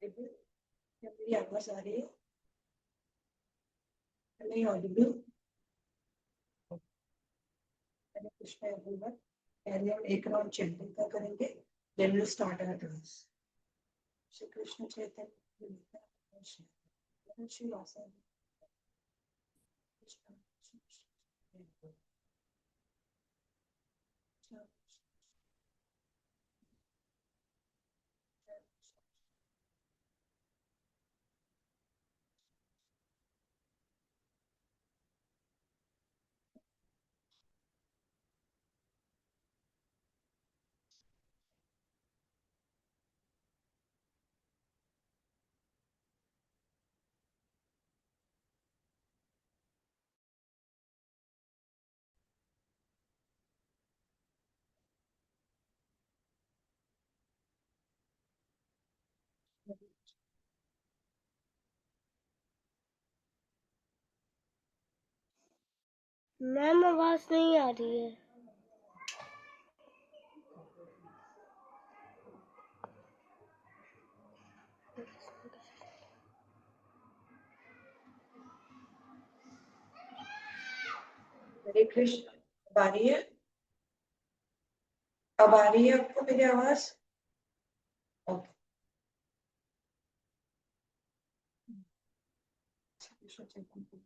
क्या मेरी आवाज आ रही है? नहीं ऑडिबल? कृष्ण एवरीवन, पहले हम एक राउंड चैंटिंग का करेंगे, then will start our class. Shri Krishna Chaitanya Shri Vasudev ma'am आवाज नहीं आ रही है। हरे कृष्ण। अब आ रही है? अब आ रही है आपको मेरी आवाज? Okay. Krishna Chaitanya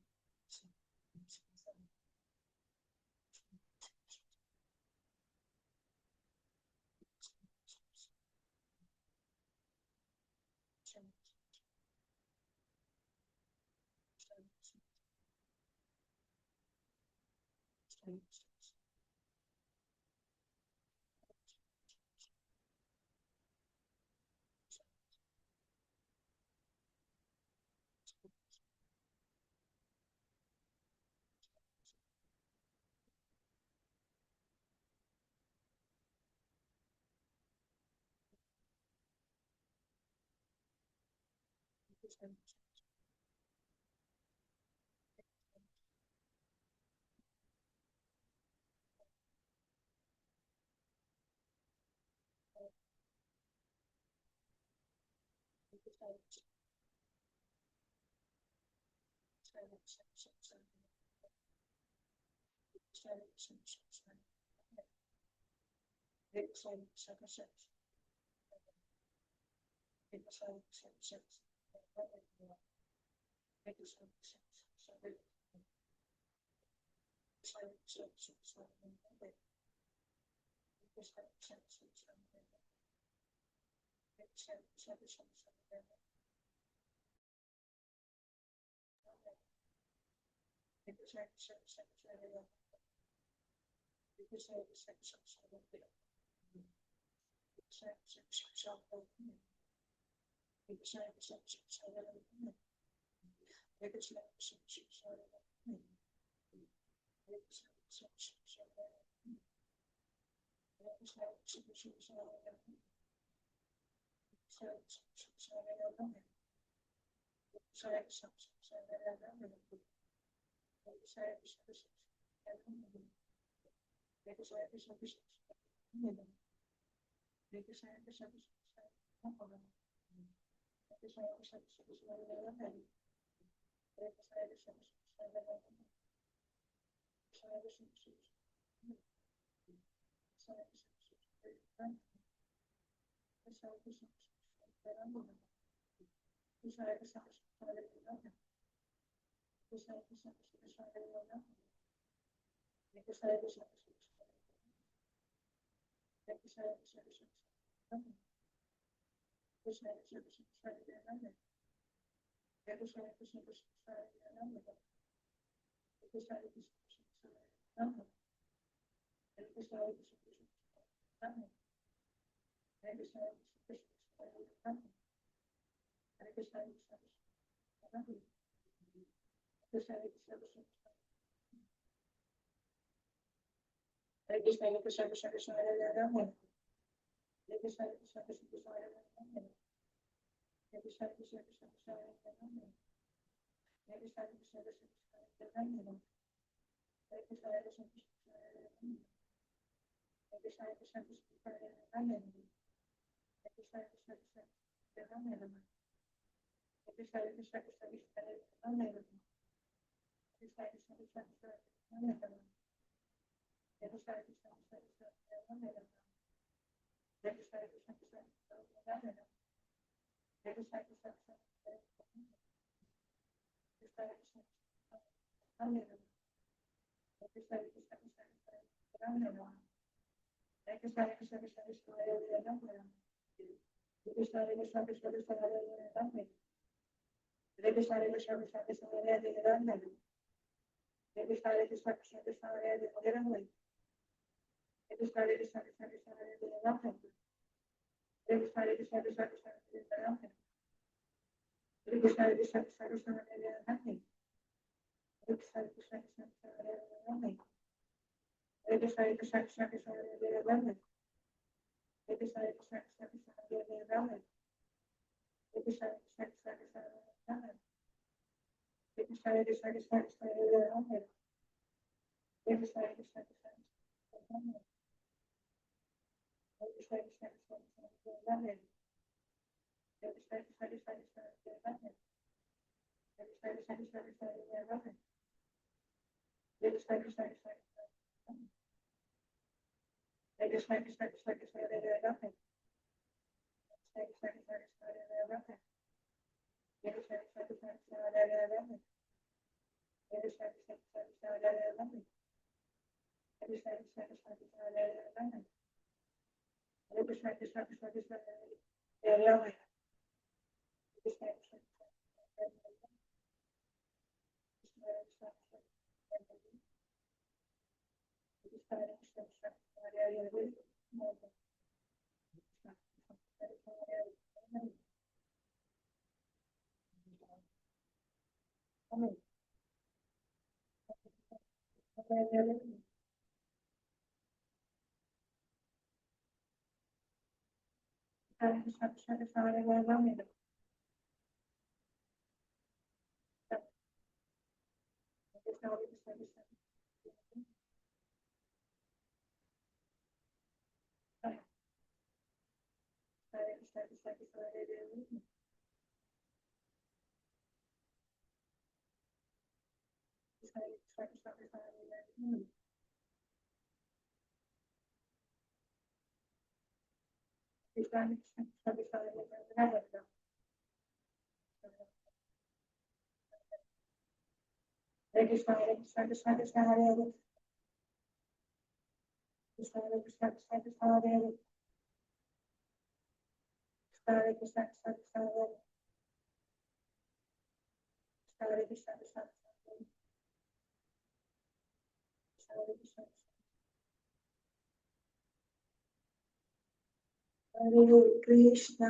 Hare Krishna,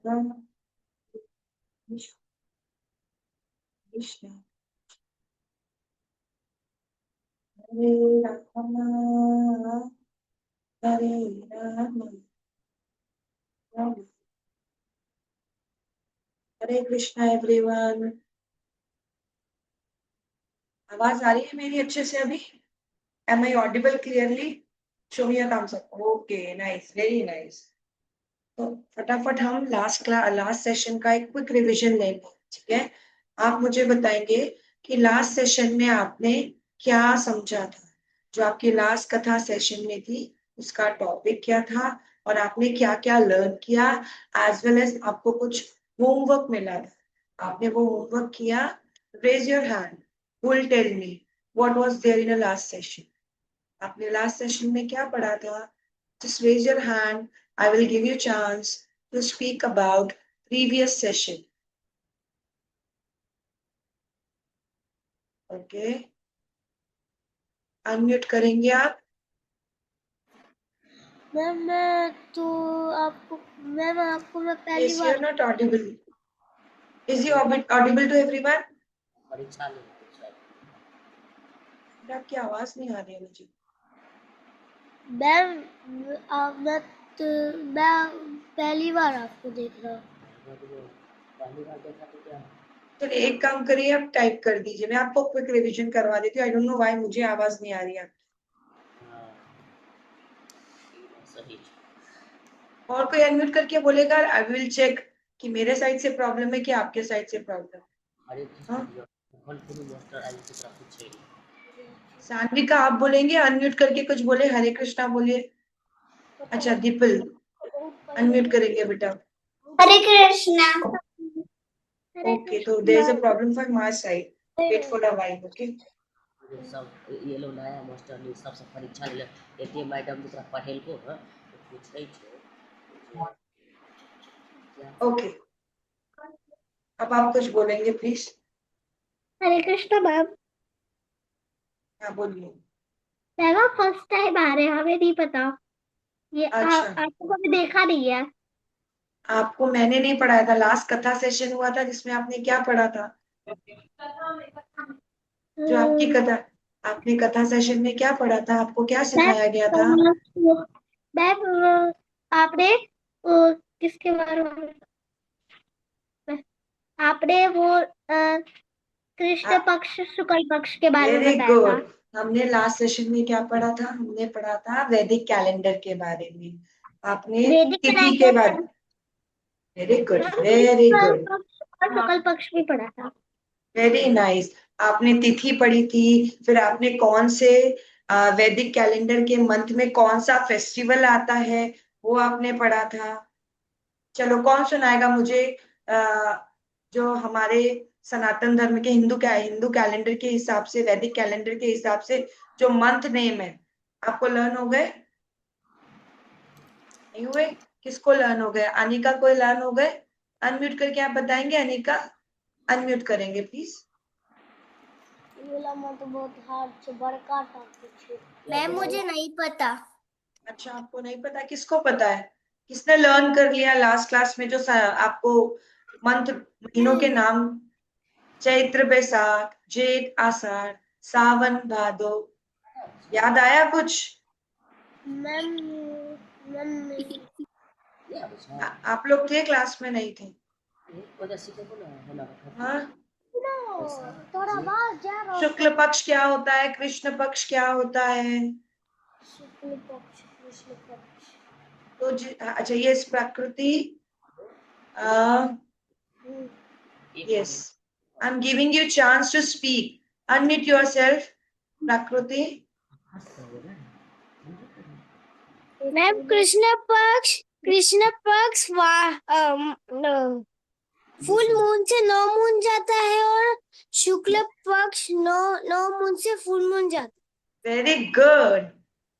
Ram Krishna, Krishna, Hare Rama, Hare Ram Ram Hare Krishna everyone. आवाज आ रही है मेरी अच्छे से अभी? Am I audible clearly? Show me your thumbs up. Okay, nice, very nice. तो फटाफट हम लास्ट सेशन का एक क्विक रिवीजन लेंगे, ठीक है? आप मुझे बताएंगे कि लास्ट सेशन में आपने क्या समझा था। जो आपकी लास्ट कथा सेशन में थी उसका टॉपिक क्या था और आपने क्या क्या लर्न किया, एज वेल एज आपको कुछ होमवर्क मिला था। आपने वो होमवर्क किया? Raise your hand, will tell me what was there in a last session. आपने लास्ट सेशन में क्या पढ़ा था? Just raise your hand. I will give you chance to speak about previous session. Okay. Unmute करेंगे आप? Ma'am मैं तो आपको मैम आपको मैं पहली Yes, you bar are not audible. Is he audible to everyone? परीक्षा में शायद। आपकी आवाज नहीं आ रही है मुझे। मैम मैं पहली बार आपको देख रहा हूँ। पहली बार देखा तो क्या? चलिए एक काम करिए, आप टाइप कर दीजिए, मैं आपको क्विक रिवीजन करवा देती हूँ। आई डोंट नो व्हाई मुझे आवाज नहीं आ रही है। हाँ, सही। और कोई अनम्यूट करके बोलेगा, आई विल चेक कि मेरे साइड से प्रॉब्लम है कि आपके साइड से प्रॉब्लम। हरे हाँ, कृष्ण फल मास्टर आज की तरफ कुछ चाहिए। सान्विका आप बोलेंगे, अनम्यूट करके कुछ बोले, हरे कृष्णा बोलिए। अच्छा दीपल, अनम्यूट करेंगे बेटा। हरे Krishna. Okay, so there is a problem from my side. Wait for a while, okay? ये सब ये लोग नया मास्टर ने सबसे परीक्षा ले एटीएम मैडम की तरफ पढ़ेल को हां तो पूछै छै क्या Okay. अब आप कुछ बोलेंगे प्लीज। Hare Krishna ma'am. हाँ बोलिए। मैम आप फर्स्ट टाइम आ रहे हैं, हमें नहीं पता। ये अच्छा, आपको कभी देखा नहीं है। आपको मैंने नहीं पढ़ाया था। लास्ट कथा सेशन हुआ था जिसमें आपने क्या पढ़ा था? जो आपकी कथा, आपने कथा सेशन में क्या पढ़ा था? आपको क्या सिखाया गया था? मैम आपने किसके बारे में आपने वो कृष्ण पक्ष शुक्ल पक्ष के बारे में वेरी बताया था। गुड। हमने लास्ट सेशन में क्या पढ़ा था? हमने पढ़ा था वैदिक कैलेंडर के बारे में। आपने वैदिक तिथि के कैलेंडर बारे। Very good, ma'am very Krishna good, पक्ष और शुक्ल पक्ष भी पढ़ा था। Very nice. आपने तिथि पढ़ी थी, फिर आपने कौन से वैदिक कैलेंडर के मंथ में कौन सा फेस्टिवल आता है वो आपने पढ़ा था। चलो कौन सुनाएगा मुझे? जो हमारे सनातन धर्म के हिंदू कैलेंडर के हिसाब से, वैदिक कैलेंडर के हिसाब से जो मंथ नेम है, आपको लर्न हो गए? नहीं हुए? किसको लर्न हो गए? अनिका को लर्न हो गए? अनम्यूट करके आप बताएंगे अनिका? अनम्यूट करेंगे प्लीज। तो बहुत हार्ड से बड़का टॉपिक है मैम, मुझे नहीं पता। अच्छा आपको नहीं पता, किसको पता है? किसने लर्न कर लिया लास्ट क्लास में जो आपको मंथ महीनों के नाम? चैत्र बैसाख जेठ आषाढ़ सावन भादो, याद आया कुछ? मैम मैम ये अच्छा आप लोग थे क्लास में? नहीं थे? ये वजह से को ना होना हाँ। थोड़ा बाहर जा रहा शुक्ल पक्ष क्या होता है? कृष्ण पक्ष क्या होता है? शुक्ल पक्ष कृष्ण पक्ष। तो अच्छा ये इस Prakriti, yes, I am giving you chance to speak. Unmute yourself Prakriti. Ma'am कृष्ण पक्ष फुल मून से नो मून जाता है और शुक्ल पक्ष नो मून से फुल मून जाता वेरी गुड,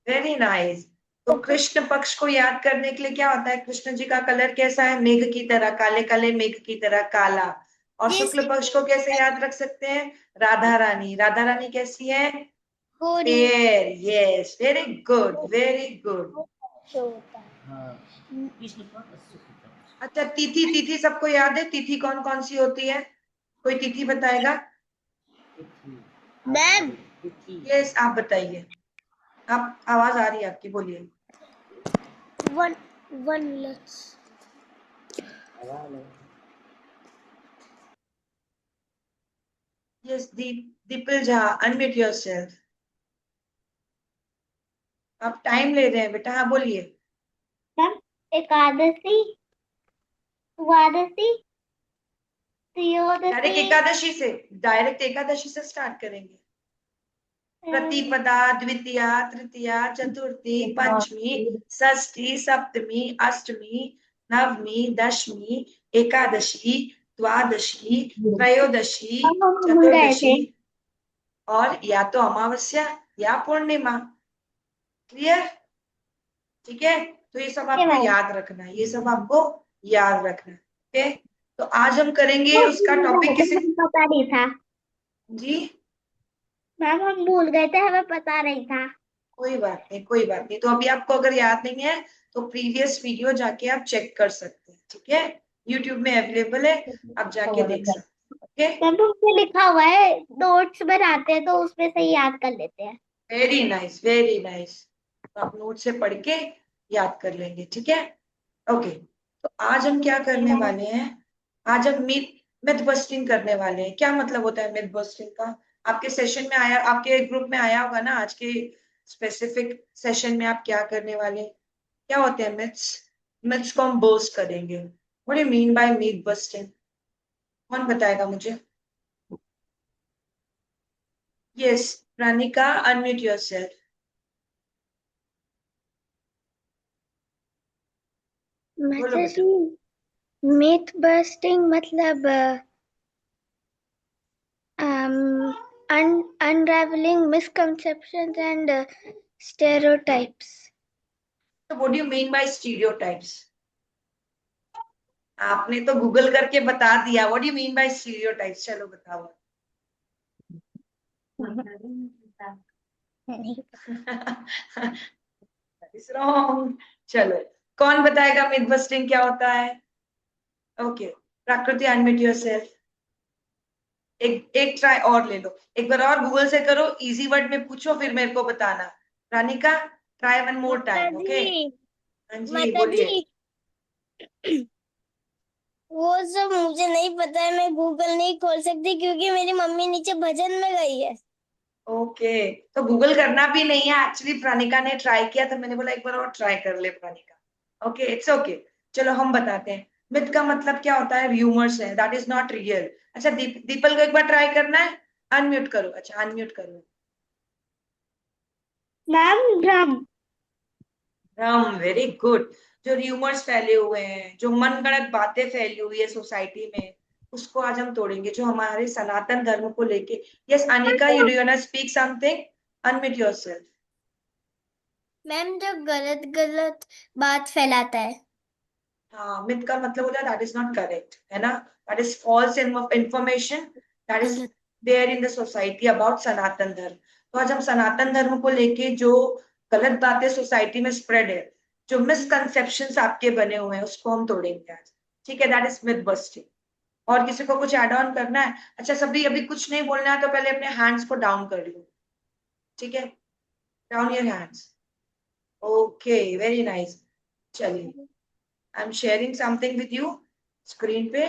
वेरी नाइस। तो कृष्ण पक्ष को याद करने के लिए क्या होता है? कृष्ण जी का कलर कैसा है? मेघ की तरह, काले काले मेघ की तरह काला। और है। शुक्ल पक्ष को कैसे याद रख सकते हैं? राधा रानी। राधा रानी कैसी है? गोरी fair. Yes, very good, very good. होता है। हां कृष्ण पक्ष शुक्ल पक्ष अच्छा तिथि, तिथि सबको याद है? तिथि कौन कौन सी होती है? कोई तिथि बताएगा? तिथि मैम तिथि यस आप बताइए। आप, आवाज आ रही है आपकी, बोलिए। one let's आवाज नहीं। Yes the people Jha, unmute yourself. आप टाइम ले रहे हैं बेटा, हाँ बोलिए। एकादशी, द्वादशी, डायरेक्ट त्रयोदशी, एकादशी से स्टार्ट करेंगे। प्रतिपदा, द्वितीया, तृतीया, चतुर्थी, पंचमी, षष्ठी, सप्तमी, अष्टमी, नवमी, दशमी, एकादशी, द्वादशी, त्रयोदशी, चतुर्दशी और या तो अमावस्या या पूर्णिमा। क्लियर? ठीक है, तो ये सब आपको याद रखना है, ये सब आपको याद रखना है। ओके, तो आज हम करेंगे उसका टॉपिक किसी पता नहीं था जी। मैम, हम भूल गए थे, हमें पता नहीं था। कोई बात नहीं, कोई बात नहीं। तो अभी आपको अगर याद नहीं है तो प्रीवियस वीडियो जाके आप चेक कर सकते हैं। ठीक है, यूट्यूब में अवेलेबल है, आप जाके देख सकते हैं। ओके, मैम उसमें लिखा हुआ है, नोट्स बनाते हैं तो उसमें से ही याद कर लेते हैं। Very nice, very nice. तो आप नोट से पढ़ के याद कर लेंगे। ठीक है, ओके। तो आज हम क्या करने वाले हैं, आज हम मिथ बस्टिंग करने वाले हैं। क्या मतलब होता है मिथ बस्टिंग का? आपके सेशन में आया, आपके ग्रुप में आया होगा ना। आज के स्पेसिफिक सेशन में आप क्या करने वाले हैं, क्या होते हैं मिथ्स? मिथ्स को हम बर्स्ट करेंगे। What do you mean by myth busting? कौन बताएगा मुझे? Yes, Ranika, unmute yourself. बोलो माता बेटा। जी, मिथ बस्टिंग मतलब unraveling misconceptions and stereotypes. तो what do you mean by stereotypes? आपने तो गूगल करके बता दिया। What do you mean by stereotypes? चलो बताओ। That is wrong. चलो, कौन बताएगा मिथ बस्टिंग क्या होता है? ओके, प्रकृति, अनम्यूट योरसेल्फ। एक ट्राई और ले लो, एक बार और गूगल से करो, इजी वर्ड में पूछो, फिर मेरे को बताना। Ranika, try one more time. Okay, हाँ जी माता बोलिए। जी, वो सब मुझे नहीं पता है, मैं गूगल नहीं खोल सकती क्योंकि मेरी मम्मी नीचे भजन में गई है। ओके, तो गूगल करना भी नहीं है एक्चुअली। प्राणिका ने ट्राई किया तो मैंने बोला एक बार और ट्राई कर ले प्राणिका। Okay, it's okay. चलो हम बताते हैं। मिथ का मतलब क्या होता है? र्यूमर्स है, दैट इज नॉट रियल। अच्छा दीपल को एक बार ट्राई करना है, अनम्यूट करो। अच्छा अनम्यूट करो। Ma'am drum. Very good. जो र्यूमर्स फैले हुए हैं, जो मन गढ़ंत बातें फैली हुई है सोसाइटी में, उसको आज हम तोड़ेंगे, जो हमारे सनातन धर्म को लेके। Yes Anika, you do want to speak something? Unmute yourself. Ma'am जो गलत गलत बात फैलाता है। हाँ, मिथ का मतलब होता है दैट इज नॉट करेक्ट, है ना? That is false information that is गलत। There in the society about Sanatan Dharma. तो आज हम सनातन धर्म को लेके जो गलत बातें सोसाइटी में स्प्रेड है, जो मिसकंसेप्शंस आपके बने हुए हैं, उसको हम तोड़ेंगे आज। ठीक है, दैट इज मिथ बस्टिंग। और किसी को कुछ ऐड ऑन करना है? अच्छा सभी अभी कुछ नहीं बोलना है तो पहले अपने हैंड्स को डाउन कर लो। ठीक है, down your hands. Okay, very nice. चलिए, I am sharing something with you screen पे।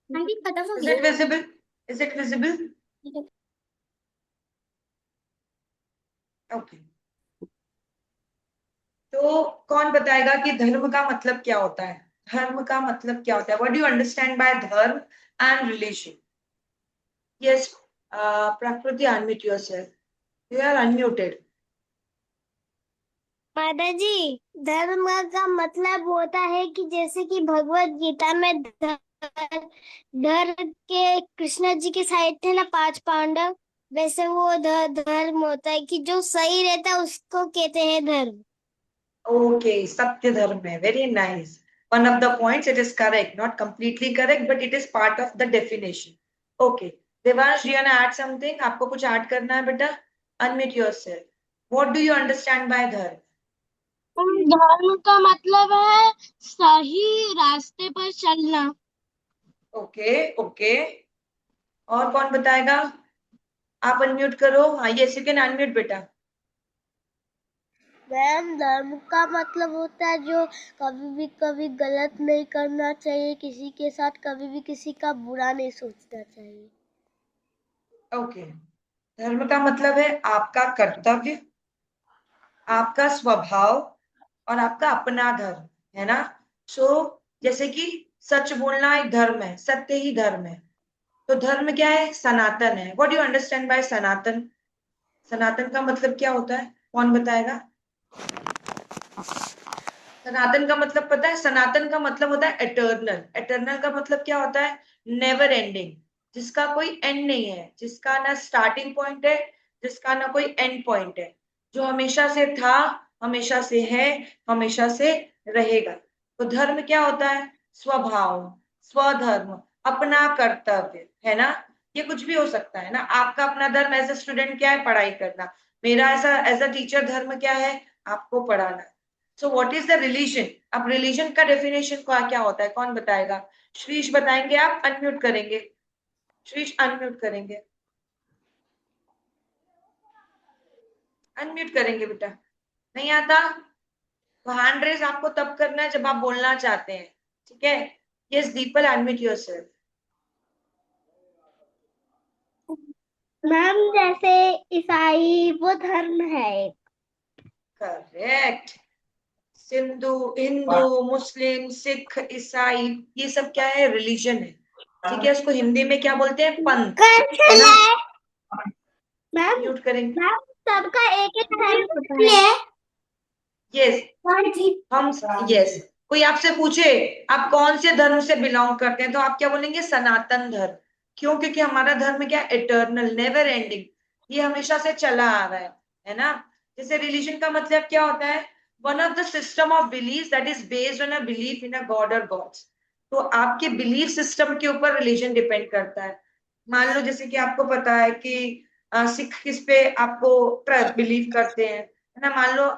आंटी खत्म हो Is गया। it visible? Is it visible? Okay. तो कौन बताएगा कि धर्म का मतलब क्या होता है? धर्म का मतलब क्या होता है? What do you understand by धर्म and religion? Yes, Prakriti, unmute yourself. You are unmuted. माता जी, धर्म का मतलब होता है कि जैसे कि भगवत गीता में धर्म के कृष्ण जी के साइड थे ना 5 पांडव, वैसे वो धर्म होता है कि जो सही रहता है उसको कहते हैं धर्म। Okay, सत्य धर्म है। Very nice. One of the points, it is correct. Not completely correct, but it is part of the definition. Okay. Devansh, do you want to add something? आपको कुछ add करना है बेटा? Unmute yourself. What do you understand by धर्म? धर्म का मतलब है सही रास्ते पर चलना। ओके ओके, और कौन बताएगा? आप अनम्यूट करो। हाँ यस यू कैन अनम्यूट बेटा। मैम धर्म का मतलब होता है जो कभी गलत नहीं करना चाहिए किसी के साथ, कभी भी किसी का बुरा नहीं सोचना चाहिए। ओके, धर्म का मतलब है आपका कर्तव्य, आपका स्वभाव और आपका अपना धर्म, है ना। सो जैसे कि सच बोलना एक धर्म है, सत्य ही धर्म है। तो धर्म क्या है? सनातन है। व्हाट यू अंडरस्टैंड बाय सनातन? सनातन का मतलब क्या होता है, कौन बताएगा? सनातन का मतलब पता है? सनातन का मतलब होता है एटर्नल। एटर्नल का मतलब क्या होता है? नेवर एंडिंग, जिसका कोई एंड नहीं है, जिसका ना स्टार्टिंग पॉइंट है, जिसका ना कोई एंड पॉइंट है, जो हमेशा से था, हमेशा से है, हमेशा से रहेगा। तो धर्म क्या होता है? स्वभाव, स्वधर्म, अपना कर्तव्य, है ना। ये कुछ भी हो सकता है ना। आपका अपना धर्म एज ए स्टूडेंट क्या है? पढ़ाई करना। मेरा ऐसा एज अ टीचर धर्म क्या है? आपको पढ़ाना। So what is the religion? अब रिलीजन का डेफिनेशन क्या होता है, कौन बताएगा? श्रीश बताएंगे, आप अनम्यूट करेंगे। श्रीश अनम्यूट करेंगे, अनम्यूट करेंगे बेटा। नहीं आता तो हैंड रेज आपको तब करना है जब आप बोलना चाहते हैं, ठीक है। Yes Deepal, unmute yourself. Ma'am जैसे ईसाई वो धर्म है एक। करेक्ट। सिंधु, हिंदू, मुस्लिम, सिख, ईसाई, ये सब क्या है? रिलीजन है, ठीक है। उसको हिंदी में क्या बोलते हैं? पंथ, है ना। मैम म्यूट करेंगे। मैम सबका एक एक धर्म होता है। यस हम यस कोई आपसे पूछे आप कौन से धर्म से बिलोंग करते हैं, तो आप क्या बोलेंगे? सनातन धर्म। क्यों? क्योंकि हमारा धर्म क्या? इटर्नल, नेवर एंडिंग, ये हमेशा से चला आ रहा है ना। जैसे रिलीजन का मतलब क्या होता है? One of the system of belief that is based on a belief in a God और गॉड्स। तो आपके बिलीफ सिस्टम के ऊपर रिलीजन डिपेंड करता है। मान लो जैसे कि आपको पता है कि सिख किस पे आपको बिलीव करते हैं, है ना। मान लो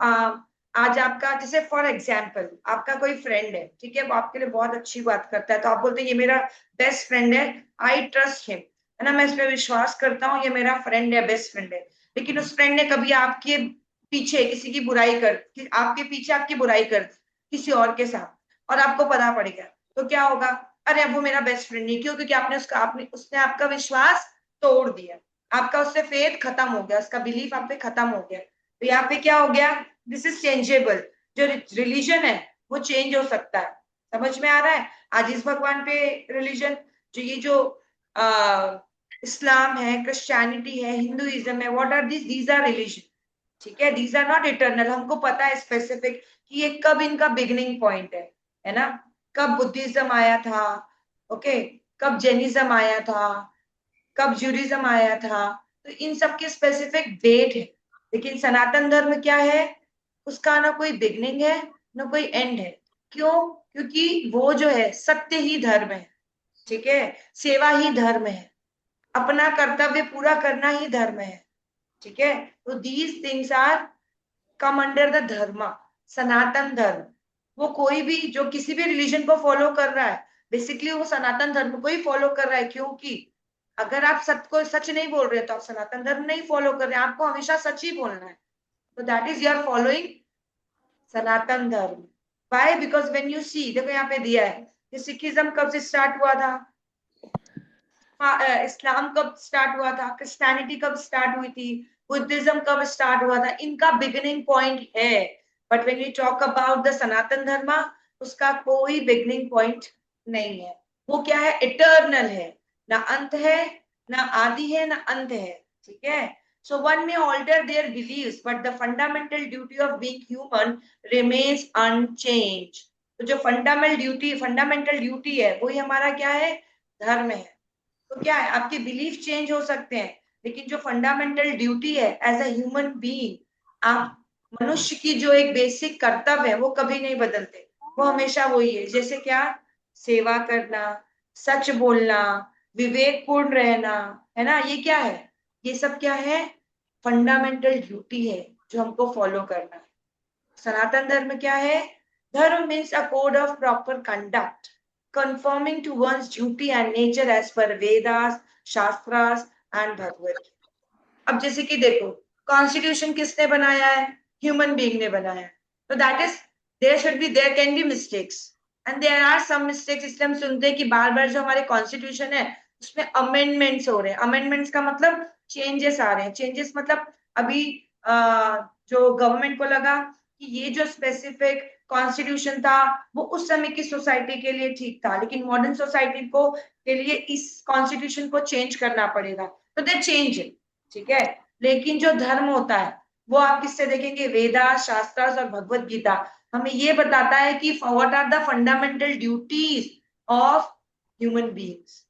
आज आपका, जैसे फॉर एग्जाम्पल आपका कोई फ्रेंड है, ठीक है, वो आपके लिए बहुत अच्छी बात करता है, तो आप बोलते हैं ये मेरा बेस्ट फ्रेंड है, आई ट्रस्ट हिम, है ना, मैं इस पे विश्वास करता हूँ, ये मेरा फ्रेंड है, बेस्ट फ्रेंड है। लेकिन उस फ्रेंड ने कभी आपके पीछे किसी की बुराई आपके पीछे आपकी बुराई कर किसी और के साथ, और आपको पता पड़ गया, तो क्या होगा? अरे अब वो मेरा बेस्ट फ्रेंड नहीं, क्यों? क्योंकि उसने आपका विश्वास तोड़ दिया, आपका उससे फेथ खत्म हो गया, उसका बिलीफ आप पे खत्म हो गया। तो यहाँ पे क्या हो गया? This is changeable. जो रिलीजन है वो चेंज हो सकता है। समझ में आ रहा है? आज इस भगवान पे रिलीजन, जो ये जो इस्लाम है, क्रिश्चियनिटी है, हिंदुइज्म है, what are these are religion, ठीक है। These are not eternal. हमको पता है स्पेसिफिक कि ये कब इनका बिगिनिंग पॉइंट है ना। कब बुद्धिज्म आया था, ओके, कब जैनिज्म आया था, कब ज्यूडिज्म आया था, तो इन सब के स्पेसिफिक डेट है। लेकिन सनातन धर्म क्या है? उसका ना कोई बिगनिंग है, ना कोई एंड है। क्यों? क्योंकि वो जो है सत्य ही धर्म है, ठीक है, सेवा ही धर्म है, अपना कर्तव्य पूरा करना ही धर्म है, ठीक है। तो these things are come under the dharma, Sanatan धर्म। वो कोई भी जो किसी भी रिलीजन को फॉलो कर रहा है, बेसिकली वो सनातन धर्म को ही फॉलो कर रहा है। क्योंकि अगर आप सबको सच नहीं बोल रहे तो आप सनातन धर्म नहीं फॉलो कर रहे हैं, आपको हमेशा सच ही बोलना है। तो दैट इज योर फॉलोइंग सनातन धर्म। Y? Because when you see, देखो यहाँ पे दिया है कि सिखिज्म कब से स्टार्ट हुआ था, इस्लाम कब स्टार्ट हुआ था, क्रिश्चियनिटी कब स्टार्ट हुई थी, बुद्धिज्म कब स्टार्ट हुआ था, इनका बिगिनिंग पॉइंट है। But when you talk about the Sanatan Dharma, उसका कोई बिगिनिंग पॉइंट नहीं है। वो क्या है? इटर्नल है, ना अंत है, ना आदि है, ना अंत है, ठीक है। So one may alter their beliefs, but the fundamental duty of being human remains unchanged. तो जो फंडामेंटल ड्यूटी है वही हमारा क्या है? धर्म है। तो क्या है? आपके बिलीफ चेंज हो सकते हैं, लेकिन जो फंडामेंटल ड्यूटी है एज अ ह्यूमन बीइंग, आप मनुष्य की जो एक बेसिक कर्तव्य है वो कभी नहीं बदलते, वो हमेशा वही है। जैसे क्या? सेवा करना, सच बोलना, विवेकपूर्ण रहना, है ना। ये क्या है? ये सब क्या है? फंडामेंटल ड्यूटी है जो हमको फॉलो करना है। सनातन धर्म क्या है? धर्म means a code of proper conduct conforming to one's duty and nature as per Vedas, Shastras and Bhagavad Gita. अब जैसे कि देखो, कॉन्स्टिट्यूशन किसने बनाया है? ह्यूमन बीइंग ने बनाया है। तो that is, there can be mistakes and there are some mistakes. इसलिए हम सुनते हैं कि बार बार जो हमारे कॉन्स्टिट्यूशन है उसमें अमेंडमेंट्स हो रहे हैं। अमेंडमेंट्स का मतलब चेंजेस आ रहे हैं। चेंजेस मतलब अभी जो गवर्नमेंट को लगा कि ये जो स्पेसिफिक कॉन्स्टिट्यूशन था वो उस समय की सोसाइटी के लिए ठीक था, लेकिन मॉडर्न सोसाइटी को के लिए इस कॉन्स्टिट्यूशन को चेंज करना पड़ेगा, तो दे चेंज इट। ठीक है, लेकिन जो धर्म होता है वो आप किससे देखेंगे? वेदास, शास्त्रास और भगवत गीता हमें ये बताता है कि what are the fundamental duties of human beings.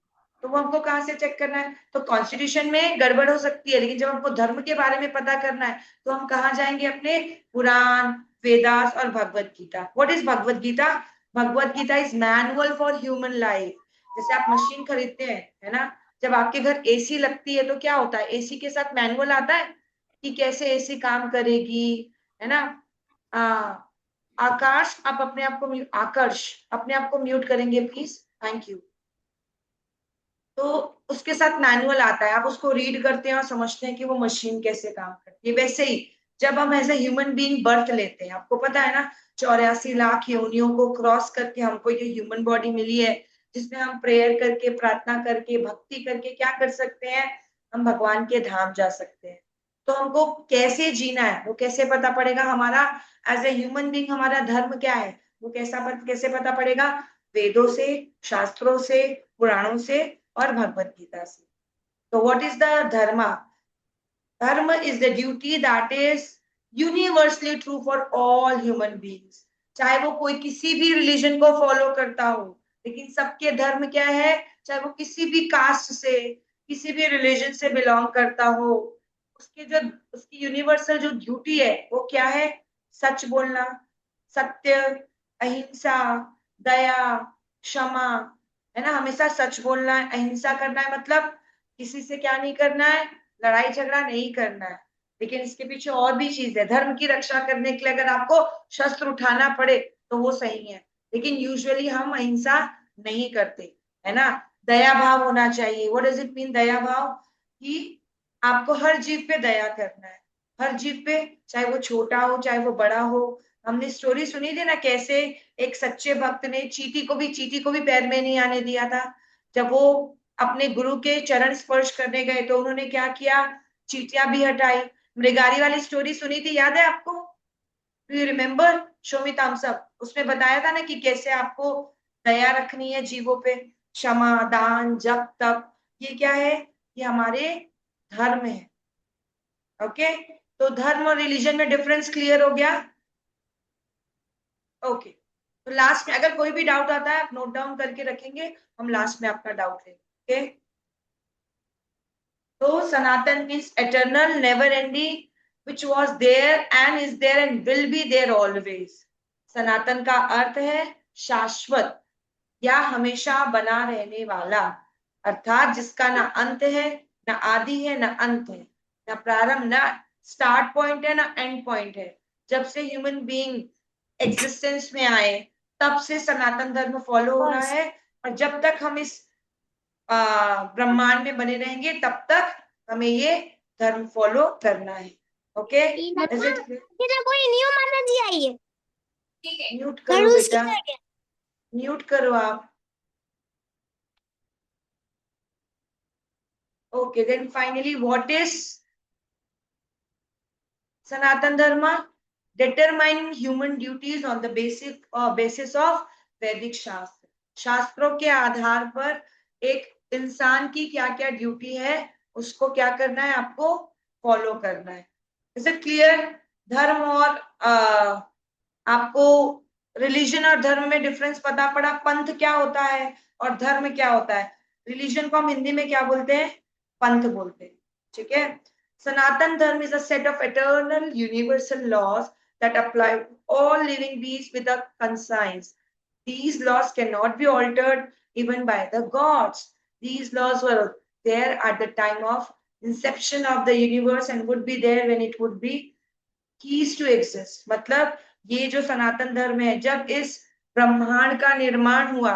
तो वो हमको कहाँ से चेक करना है? तो कॉन्स्टिट्यूशन में गड़बड़ हो सकती है, लेकिन जब हमको धर्म के बारे में पता करना है तो हम कहाँ जाएंगे? अपने पुराण, वेदास और Bhagavad Gita. What is Bhagavad Gita? Bhagavad Gita is manual for human life. जैसे आप मशीन खरीदते हैं, है ना, जब आपके घर एसी लगती है तो क्या होता है? एसी के साथ मैनुअल आता है कि कैसे एसी काम करेगी, है ना। आकाश, आप अपने आप को आकर्ष, अपने आप को म्यूट करेंगे प्लीज, थैंक यू। तो उसके साथ मैनुअल आता है, आप उसको रीड करते हैं और समझते हैं कि वो मशीन कैसे काम करती है। वैसे ही जब हम as a human being birth लेते हैं, आपको पता है ना 84 लाख योनियों को क्रॉस करके हमको ये ह्यूमन बॉडी मिली है, जिसमें हम प्रेयर करके, प्रार्थना करके, भक्ति करके क्या कर सकते हैं? हम भगवान के धाम जा सकते हैं। तो हमको कैसे जीना है वो कैसे पता पड़ेगा? हमारा एज ए ह्यूमन बीइंग हमारा धर्म क्या है वो कैसे पता पड़ेगा? वेदों से, शास्त्रों से, पुराणों से और भगवत गीता से। तो व्हाट इज द धर्म? धर्म is the duty that is universally true for all human beings. चाहे वो कोई किसी भी रिलीजन को फॉलो करता हो, लेकिन सबके धर्म क्या है? चाहे वो किसी भी कास्ट से, किसी भी रिलीजन से बिलोंग करता हो, उसकी जो उसकी यूनिवर्सल जो ड्यूटी है वो क्या है? सच बोलना, सत्य, अहिंसा, दया, क्षमा, है ना। हमेशा सच बोलना है, अहिंसा करना है, मतलब किसी से क्या नहीं करना है? लड़ाई झगड़ा नहीं करना है। लेकिन इसके पीछे और भी चीज है। धर्म की रक्षा करने के लिए अगर आपको शस्त्र उठाना पड़े तो वो सही है, लेकिन यूजुअली हम अहिंसा नहीं करते, है ना। दया भाव होना चाहिए। व्हाट डज इट मीन दया भाव? कि आपको हर जीव पे दया करना है, हर जीव पे, चाहे वो छोटा हो चाहे वो बड़ा हो। हमने स्टोरी सुनी थी ना, कैसे एक सच्चे भक्त ने चींटी को भी पैर में नहीं आने दिया था। जब वो अपने गुरु के चरण स्पर्श करने गए तो उन्होंने क्या किया? चींटियां भी हटाई। मृगारी वाली स्टोरी सुनी थी, याद है आपको? Do you remember? Show me thumbs up. उसमें बताया था ना कि कैसे आपको दया रखनी है जीवों पे, क्षमा, दान, जप, तप। ये क्या है? ये हमारे धर्म है। ओके, तो धर्म और रिलीजन में डिफरेंस क्लियर हो गया? ओके, तो लास्ट में अगर कोई भी डाउट आता है आप नोट डाउन करके रखेंगे, हम लास्ट में आपका डाउट लेंगे। ओके, तो Sanatan means eternal, never ending, which was there and is there and will be there always। सनातन का अर्थ है शाश्वत या हमेशा बना रहने वाला, अर्थात जिसका ना अंत है, ना आदि है, ना अंत है, ना प्रारंभ, ना स्टार्ट पॉइंट है, ना एंड पॉइंट है। जब से ह्यूमन बीइंग एग्जिस्टेंस में आए तब से सनातन धर्म फॉलो हो रहा है, और जब तक हम इस ब्रह्मांड में बने रहेंगे तब तक हमें ये धर्म फॉलो करना है। ओके, कोई न्यू माता जी आई है। म्यूट करो बेटा, म्यूट करो आप। Okay, then finally, what is Sanatan Dharma? Determine human duties on the basis of वैदिक शास्त्र। शास्त्रों के आधार पर एक इंसान की क्या क्या ड्यूटी है उसको क्या करना है? आपको फॉलो करना है। Is it clear? धर्म और आपको रिलीजन और धर्म में डिफरेंस पता पड़ा। पंथ क्या होता है और धर्म क्या होता है? रिलीजन को हम हिंदी में क्या बोलते हैं? पंथ बोलते हैं। ठीक है, Sanatan Dharma is a set of eternal universal laws that apply to all living beings with a conscience. These laws cannot be altered even by the gods. These laws were there at the time of inception of the universe and would be there when it would be ceased to exist। मतलब ये जो सनातन धर्म है, जब इस ब्रह्मांड का निर्माण हुआ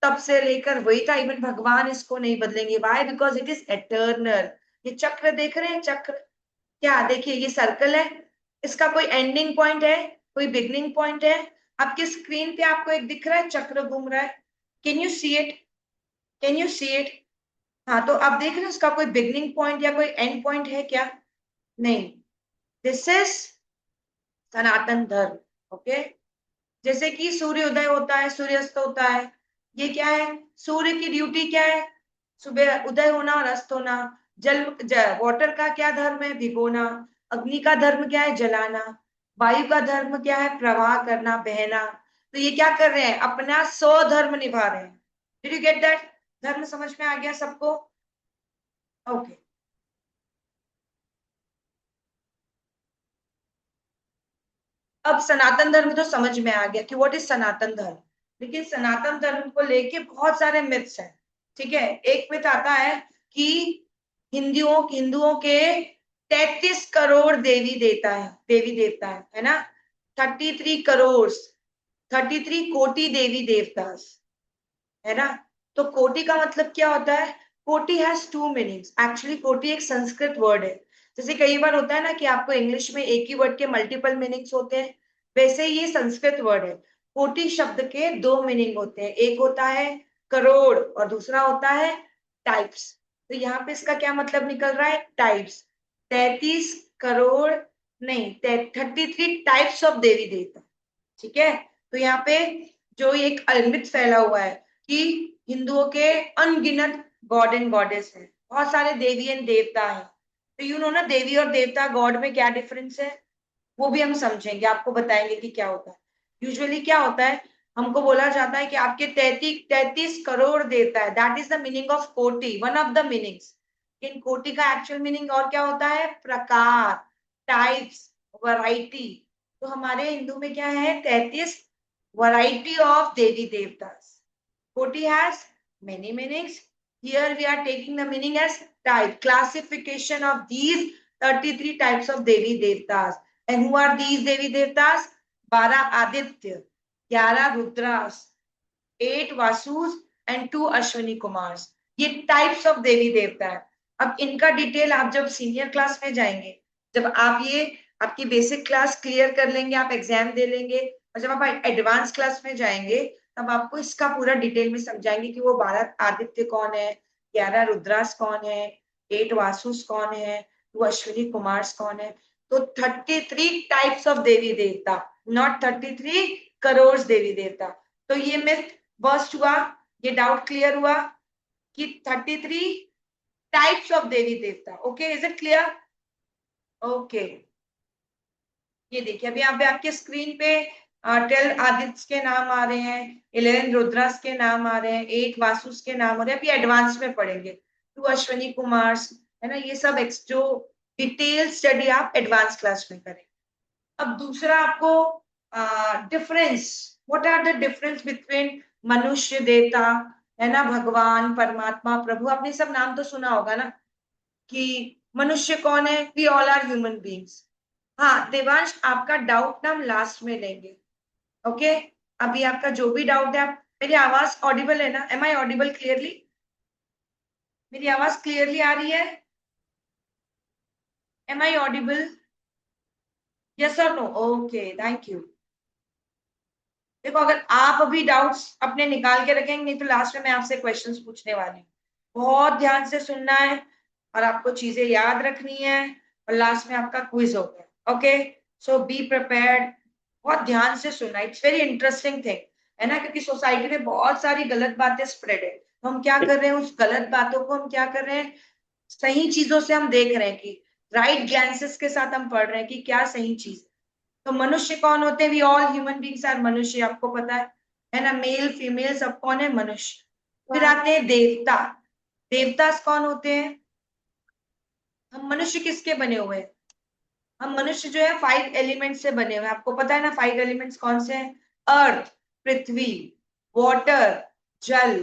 तब से लेकर वही था। इवन भगवान इसको नहीं बदलेंगे। Why? Because it is eternal। ये चक्र देख रहे हैं, चक्र क्या, देखिए ये सर्कल है, इसका कोई एंडिंग पॉइंट है, कोई बिगनिंग पॉइंट है? आपके स्क्रीन पे आपको एक दिख रहा है, चक्र घूम रहा है, can you see it? Can you see it? हाँ, तो आप देख रहे हैं उसका कोई बिगनिंग पॉइंट या कोई एंड पॉइंट है क्या? नहीं। दिस इज सनातन धर्म। ओके, जैसे कि सूर्य उदय होता है, सूर्यास्त होता है, ये क्या है? सूर्य की ड्यूटी क्या है? सुबह उदय होना और अस्त होना। वाटर का क्या धर्म है? भिगोना। अग्नि का धर्म क्या है? जलाना। वायु का धर्म क्या है? प्रवाह करना, बहना। तो ये क्या कर रहे हैं? अपना स्वधर्म निभा रहे हैं। Did you get that? धर्म समझ में आ गया सबको? ओके। अब सनातन धर्म तो समझ में आ गया कि व्हाट इज सनातन धर्म। लेकिन सनातन धर्म को लेके बहुत सारे मिथ्स हैं। ठीक है, एक मिथ आता है कि हिंदुओं के 33 करोड़ देवी देवता है ना? 33 करोड़, 33 कोटि देवी देवता है ना? तो कोटि का मतलब क्या होता है? कोटि हैज टू मीनिंग्स। एक्चुअली कोटि एक संस्कृत वर्ड है। जैसे कई बार होता है ना कि आपको इंग्लिश में एक ही वर्ड के मल्टीपल मीनिंग्स होते हैं, वैसे ये संस्कृत वर्ड है। कोटि शब्द के दो मीनिंग होते हैं, एक होता है करोड़ और दूसरा होता है टाइप्स। तो यहाँ पे इसका क्या मतलब निकल रहा है? टाइप्स। 33 करोड़ नहीं, 33 टाइप्स ऑफ देवी देवता। ठीक है, तो यहाँ पे जो एक मिथ फैला हुआ है कि हिंदुओं के अनगिनत गॉड एंड गॉडेस है, बहुत सारे देवी एंड देवता है। तो यू नो ना, देवी और देवता गॉड में क्या डिफरेंस है वो भी हम समझेंगे, आपको बताएंगे कि क्या होता है। यूजुअली क्या होता है, हमको बोला जाता है कि आपके 33 करोड़ देवता है, that is the meaning of कोटि, वन ऑफ द मीनिंग्स। इन कोटि का एक्चुअल मीनिंग और क्या होता है? प्रकार, टाइप्स, वैरायटी। तो हमारे हिंदू में क्या है? 33 variety of Devi देवतास। Koti has many meanings. Here we are taking the meaning as type, classification of these 33 types of Devi Devtas. And who are these Devi Devtas? 12 Aditya, 11 Rudras, 8 Vasus and 2 Ashwini Kumars. ये types of देवी देवता है। अब इनका detail आप जब senior class में जाएंगे, जब आप ये आपकी बेसिक क्लास क्लियर कर लेंगे, आप एग्जाम दे लेंगे, और जब आप एडवांस क्लास में जाएंगे तब आपको इसका पूरा डिटेल में समझाएंगे कि वो 12 आदित्य कौन है, 11 रुद्रास कौन है, 8 वासुस कौन है, 2 अश्विनी कुमार्स कौन है। तो 33 टाइप्स ऑफ देवी देवता, नॉट 33 करोड़ देवी देवता। तो ये मिथ बस्ट हुआ, ये डाउट क्लियर हुआ कि 33 टाइप्स ऑफ देवी देवता। Okay, is it clear? Okay, ये देखिए अभी यहाँ पे आपके स्क्रीन पे 12 आदित्य के नाम आ रहे हैं, 11 रुद्रास के नाम आ रहे हैं, 8 वासुस के नाम आ रहे हैं। अभी एडवांस में पढ़ेंगे, 2 अश्विनी कुमार्स, है ना? ये सब जो डिटेल स्टडी आप एडवांस क्लास में करें। अब दूसरा आपको difference, what are the difference between manushya devta, है ना, भगवान, परमात्मा, प्रभु। आपने सब नाम तो सुना होगा ना कि मनुष्य कौन है? We all are human beings. हाँ देवांश, आपका डाउट ना हम लास्ट में लेंगे। ओके, अभी आपका जो भी डाउट है, आप, मेरी आवाज ऑडिबल है ना? Am I audible clearly? मेरी आवाज क्लियरली आ रही है? Am I audible? यस और नो? Okay, thank you. देखो, अगर आप अभी डाउट्स अपने निकाल के रखेंगे, नहीं तो लास्ट में मैं आपसे क्वेश्चंस पूछने वाली हूँ। बहुत ध्यान से सुनना है और आपको चीजें याद रखनी है, और लास्ट में आपका क्विज होगा। Okay, so be prepared. बहुत ध्यान से सुनना, इट्स वेरी इंटरेस्टिंग थिंग, है ना? क्योंकि सोसाइटी में बहुत सारी गलत बातें स्प्रेड है, तो हम क्या कर रहे हैं, उस गलत बातों को हम क्या कर रहे हैं, सही चीजों से हम देख रहे हैं कि राइट ग्लैंसेस के साथ हम पढ़ रहे हैं कि क्या सही चीज। तो मनुष्य कौन होते हैं? We all human beings are manushya, आपको पता है ना? मेल फीमेल सब कौन है? मनुष्य। फिर आते हैं देवता। देवतास कौन होते हैं? हम मनुष्य किसके बने हुए हैं? हम मनुष्य जो है 5 एलिमेंट से बने हुए हैं, आपको पता है ना 5 एलिमेंट्स कौन से हैं? अर्थ, पृथ्वी, वाटर, जल,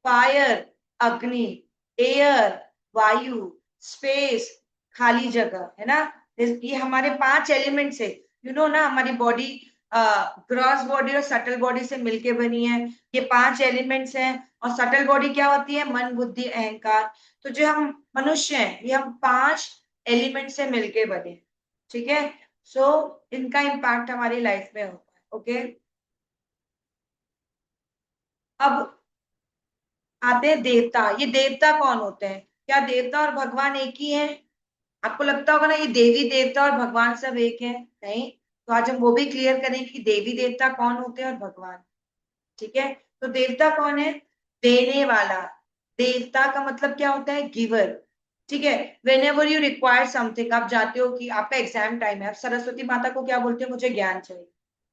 फायर, अग्नि, एयर, वायु, स्पेस, खाली जगह, है ना? ये हमारे 5 एलिमेंट्स है। यू नो ना, हमारी बॉडी ग्रॉस बॉडी और सटल बॉडी से मिलके बनी है। ये 5 एलिमेंट्स हैं। और सटल बॉडी क्या होती है? मन, बुद्धि, अहंकार। तो जो हम मनुष्य हैं ये हम 5 एलिमेंट से मिलके बने। ठीक है, सो इनका इम्पैक्ट हमारी लाइफ में होता है। ओके, अब आते हैं देवता। ये देवता कौन होते हैं? क्या देवता और भगवान एक ही हैं? आपको लगता होगा ना ये देवी देवता और भगवान सब एक है। नहीं, तो आज हम वो भी क्लियर करेंगे कि देवी देवता कौन होते हैं और भगवान। ठीक है, तो देवता कौन है? देने वाला। देवता का मतलब क्या होता है? गिवर। ठीक है, when ever you require something, आप जाते हो कि आपका एग्जाम टाइम है, आप सरस्वती माता को क्या बोलते हो? मुझे ज्ञान चाहिए।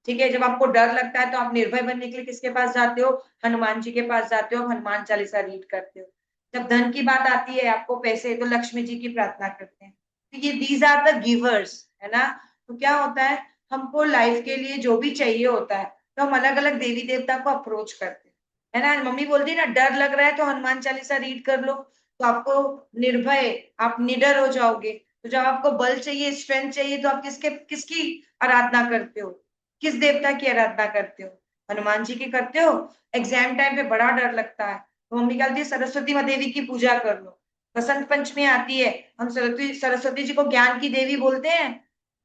ठीक है, जब आपको डर लगता है तो आप निर्भय बनने के लिए किसके पास जाते हो? हनुमान जी के पास जाते हो, हनुमान चालीसा रीड करते हो। जब धन की बात आती है, आपको पैसे, तो लक्ष्मी जी की प्रार्थना करते हैं। तो ये दीज आर द गिवर्स, है ना। तो क्या होता है, हमको लाइफ के लिए जो भी चाहिए होता है तो हम अलग अलग देवी देवता को अप्रोच करते हैं, है ना। मम्मी बोलती है ना, डर लग रहा है तो हनुमान चालीसा रीड कर लो, तो आपको निर्भय, आप निडर हो जाओगे। तो जब आपको बल चाहिए, स्ट्रेंथ चाहिए, तो आप किसकी आराधना करते हो? किस देवता की आराधना करते हो? हनुमान जी की करते हो। एग्जाम टाइम पे बड़ा डर लगता है तो मम्मी कहती है सरस्वती माँ देवी की पूजा कर लो। बसंत पंचमी आती है, हम सरस्वती सरस्वती जी को ज्ञान की देवी बोलते हैं,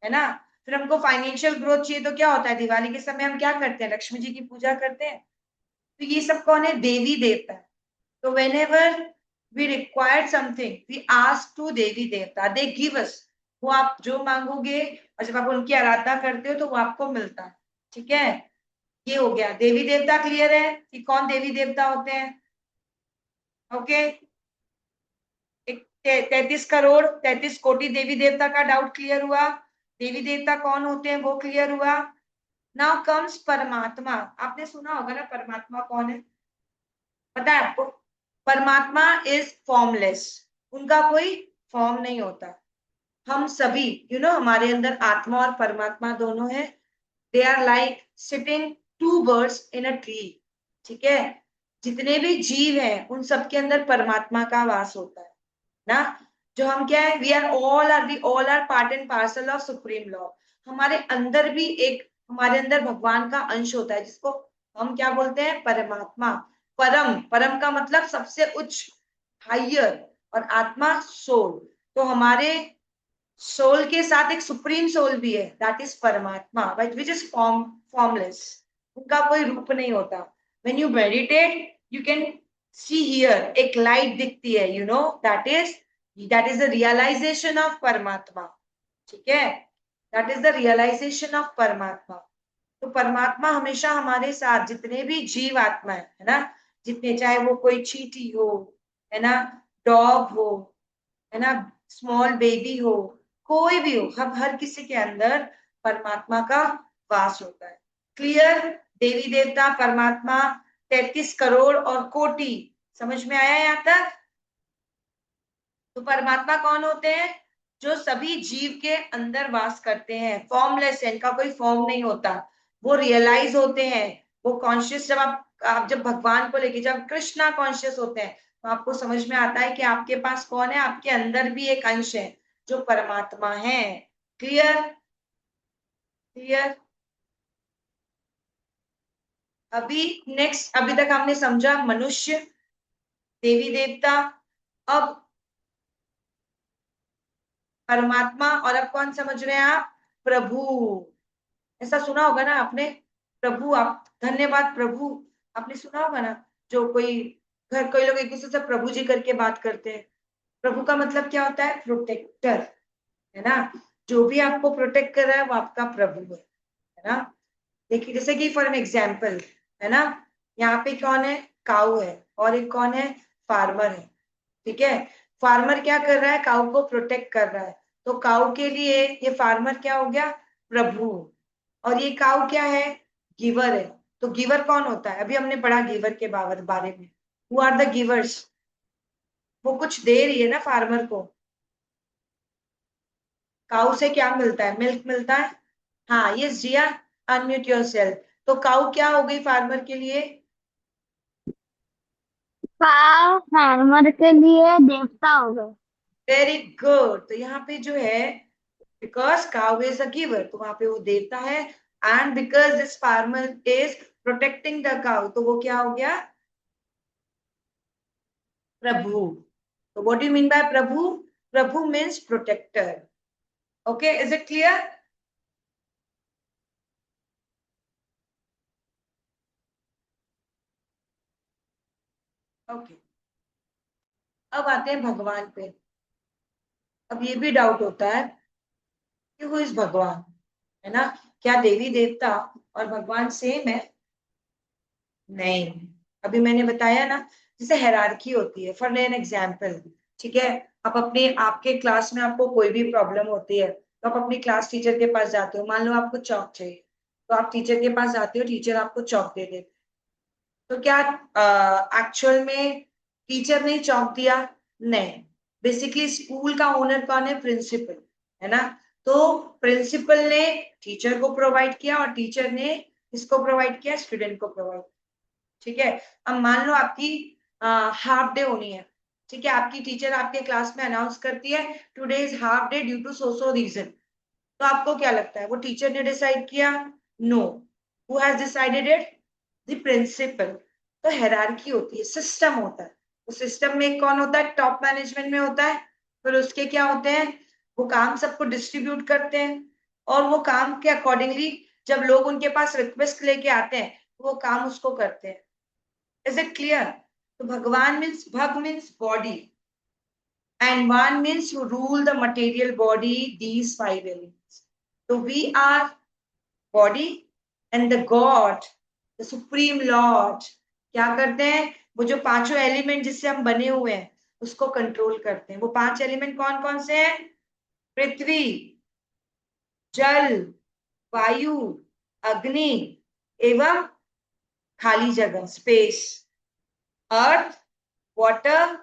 है ना। फिर हमको फाइनेंशियल ग्रोथ चाहिए तो क्या होता है? दिवाली के समय हम क्या करते हैं? लक्ष्मी जी की पूजा करते हैं। तो ये सब कौन है? देवी देवता। तो whenever we require something, we ask to देवी देवता, they give us। वो आप जो मांगोगे और जब आप उनकी आराधना करते हो तो वो आपको मिलता है। ठीक है, ये हो गया देवी देवता। क्लियर है कि कौन देवी देवता होते हैं? ओके, 33 करोड़ 33 कोटि देवी देवता का डाउट क्लियर हुआ। देवी देवता कौन होते हैं वो क्लियर हुआ। नाउ कम्स परमात्मा। आपने सुना होगा ना परमात्मा कौन है? पता है आपको? परमात्मा इज फॉर्मलेस। उनका कोई फॉर्म नहीं होता। हम सभी हमारे अंदर आत्मा और परमात्मा दोनों है। They are like sitting two birds in a tree. ठीक है, जितने भी जीव हैं उन सबके अंदर परमात्मा का वास होता है ना। जो हम क्या है, we all are part and parcel of supreme law. हमारे अंदर भी एक, हमारे अंदर भगवान का अंश होता है जिसको हम क्या बोलते हैं? परमात्मा। परम, परम का मतलब सबसे उच्च, हाइयर। और आत्मा सोल। तो हमारे सोल के साथ एक सुप्रीम सोल भी है, दैट इज परमात्मा, विच इज फॉर्मलेस। उनका कोई रूप नहीं होता। When you meditate you can see here, एक लाइट दिखती है, that is the realisation of paramatma. ठीक है, that is the realisation of paramatma. तो परमात्मा हमेशा हमारे साथ, जितने भी जीव आत्मा है ना, जितने, चाहे वो कोई चींटी हो, है ना, डॉग हो, है ना, स्मॉल बेबी हो, कोई भी हो, हम हर किसी के अंदर परमात्मा का वास होता है। क्लियर? देवी देवता, परमात्मा, 33 करोड़ और कोटि, समझ में आया यहाँ तक? तो परमात्मा कौन होते हैं? जो सभी जीव के अंदर वास करते हैं, फॉर्मलेस है, इनका कोई फॉर्म नहीं होता। वो रियलाइज होते हैं, वो कॉन्शियस। जब आप जब भगवान को लेके, जब कृष्णा कॉन्शियस होते हैं, तो आपको समझ में आता है कि आपके पास कौन है, आपके अंदर भी एक अंश है जो परमात्मा है। क्लियर? क्लियर? अभी नेक्स्ट, अभी तक हमने समझा मनुष्य, देवी देवता, अब परमात्मा, और अब कौन समझ रहे हैं आप? प्रभु। ऐसा सुना होगा ना आपने, प्रभु, आप धन्यवाद प्रभु, आपने सुना होगा ना। जो कोई लोग एक दूसरे से प्रभु जी करके बात करते हैं। प्रभु का मतलब क्या होता है? प्रोटेक्टर, है ना। जो भी आपको प्रोटेक्ट कर रहा है वो आपका प्रभु है ना। देखिए, जैसे कि फॉर एन एग्जाम्पल, है ना, यहाँ पे कौन है? काऊ है, और एक कौन है? फार्मर है। ठीक है, फार्मर क्या कर रहा है? काऊ को प्रोटेक्ट कर रहा है। तो काऊ के लिए ये फार्मर क्या हो गया? प्रभु। और ये काऊ क्या है? गिवर है। तो गिवर कौन होता है? अभी हमने पढ़ा गिवर के बारे में। Who are the givers? वो कुछ दे रही है ना फार्मर को। काऊ से क्या मिलता है? मिल्क मिलता है। हाँ, यस जिया, अनम्यूट योरसेल्फ। तो काऊ क्या हो गई फार्मर के लिए? काव फार्मर के लिए देवता हो गए। Very good. तो यहाँ पे जो है, because cow is a giver, तो वहां पे वो देवता है। and because this farmer is protecting the cow, तो वो क्या हो गया? प्रभु. So what do you mean by Prabhu? Prabhu means protector. Okay, is it clear? Okay. अब आते हैं भगवान पे. अब ये भी डाउट होता है कि वो इस भगवान है ना, क्या देवी देवता और भगवान सेम है? नहीं. अभी मैंने बताया ना, जैसे हायरार्की होती है. फॉर एन एग्जाम्पल, ठीक है, आप अपने आपके क्लास में आपको कोई भी प्रॉब्लम होती है तो आप अपनी क्लास टीचर के पास जाते हो. मान लो आपको चौक चाहिए तो आप टीचर के पास जाते हो, टीचर आपको चौक दे देते. तो क्या एक्चुअल में टीचर ने चौक दिया? नहीं. बेसिकली स्कूल का ओनर कौन है? प्रिंसिपल, है ना. तो प्रिंसिपल ने टीचर को प्रोवाइड किया और टीचर ने किसको प्रोवाइड किया? स्टूडेंट को प्रोवाइड. ठीक है. अब मान लो आपकी हाफ डे होनी है. ठीक है, आपकी टीचर आपके क्लास में अनाउंस करती है today is half day due to so so reason. तो आपको क्या लगता है, वो टीचर ने डिसाइड किया? No. Who has decided it? The principal. तो हायरार्की होती है, सिस्टम होता है. तो सिस्टम में कौन होता है? टॉप मैनेजमेंट में होता है. फिर उसके क्या होते हैं? वो काम सबको डिस्ट्रीब्यूट करते हैं और वो काम के अकॉर्डिंगली जब लोग उनके पास रिक्वेस्ट लेके आते हैं वो काम उसको करते हैं. Is it clear? तो भगवान मीन्स, भग means body and one means who rule the material body, these five elements. So we are body and the God, the supreme Lord, क्या करते हैं? वो जो पांचों एलिमेंट जिससे हम बने हुए हैं उसको कंट्रोल करते हैं. वो पांच एलिमेंट कौन कौन से हैं? पृथ्वी, जल, वायु, अग्नि एवं खाली जगह, space. Earth, water,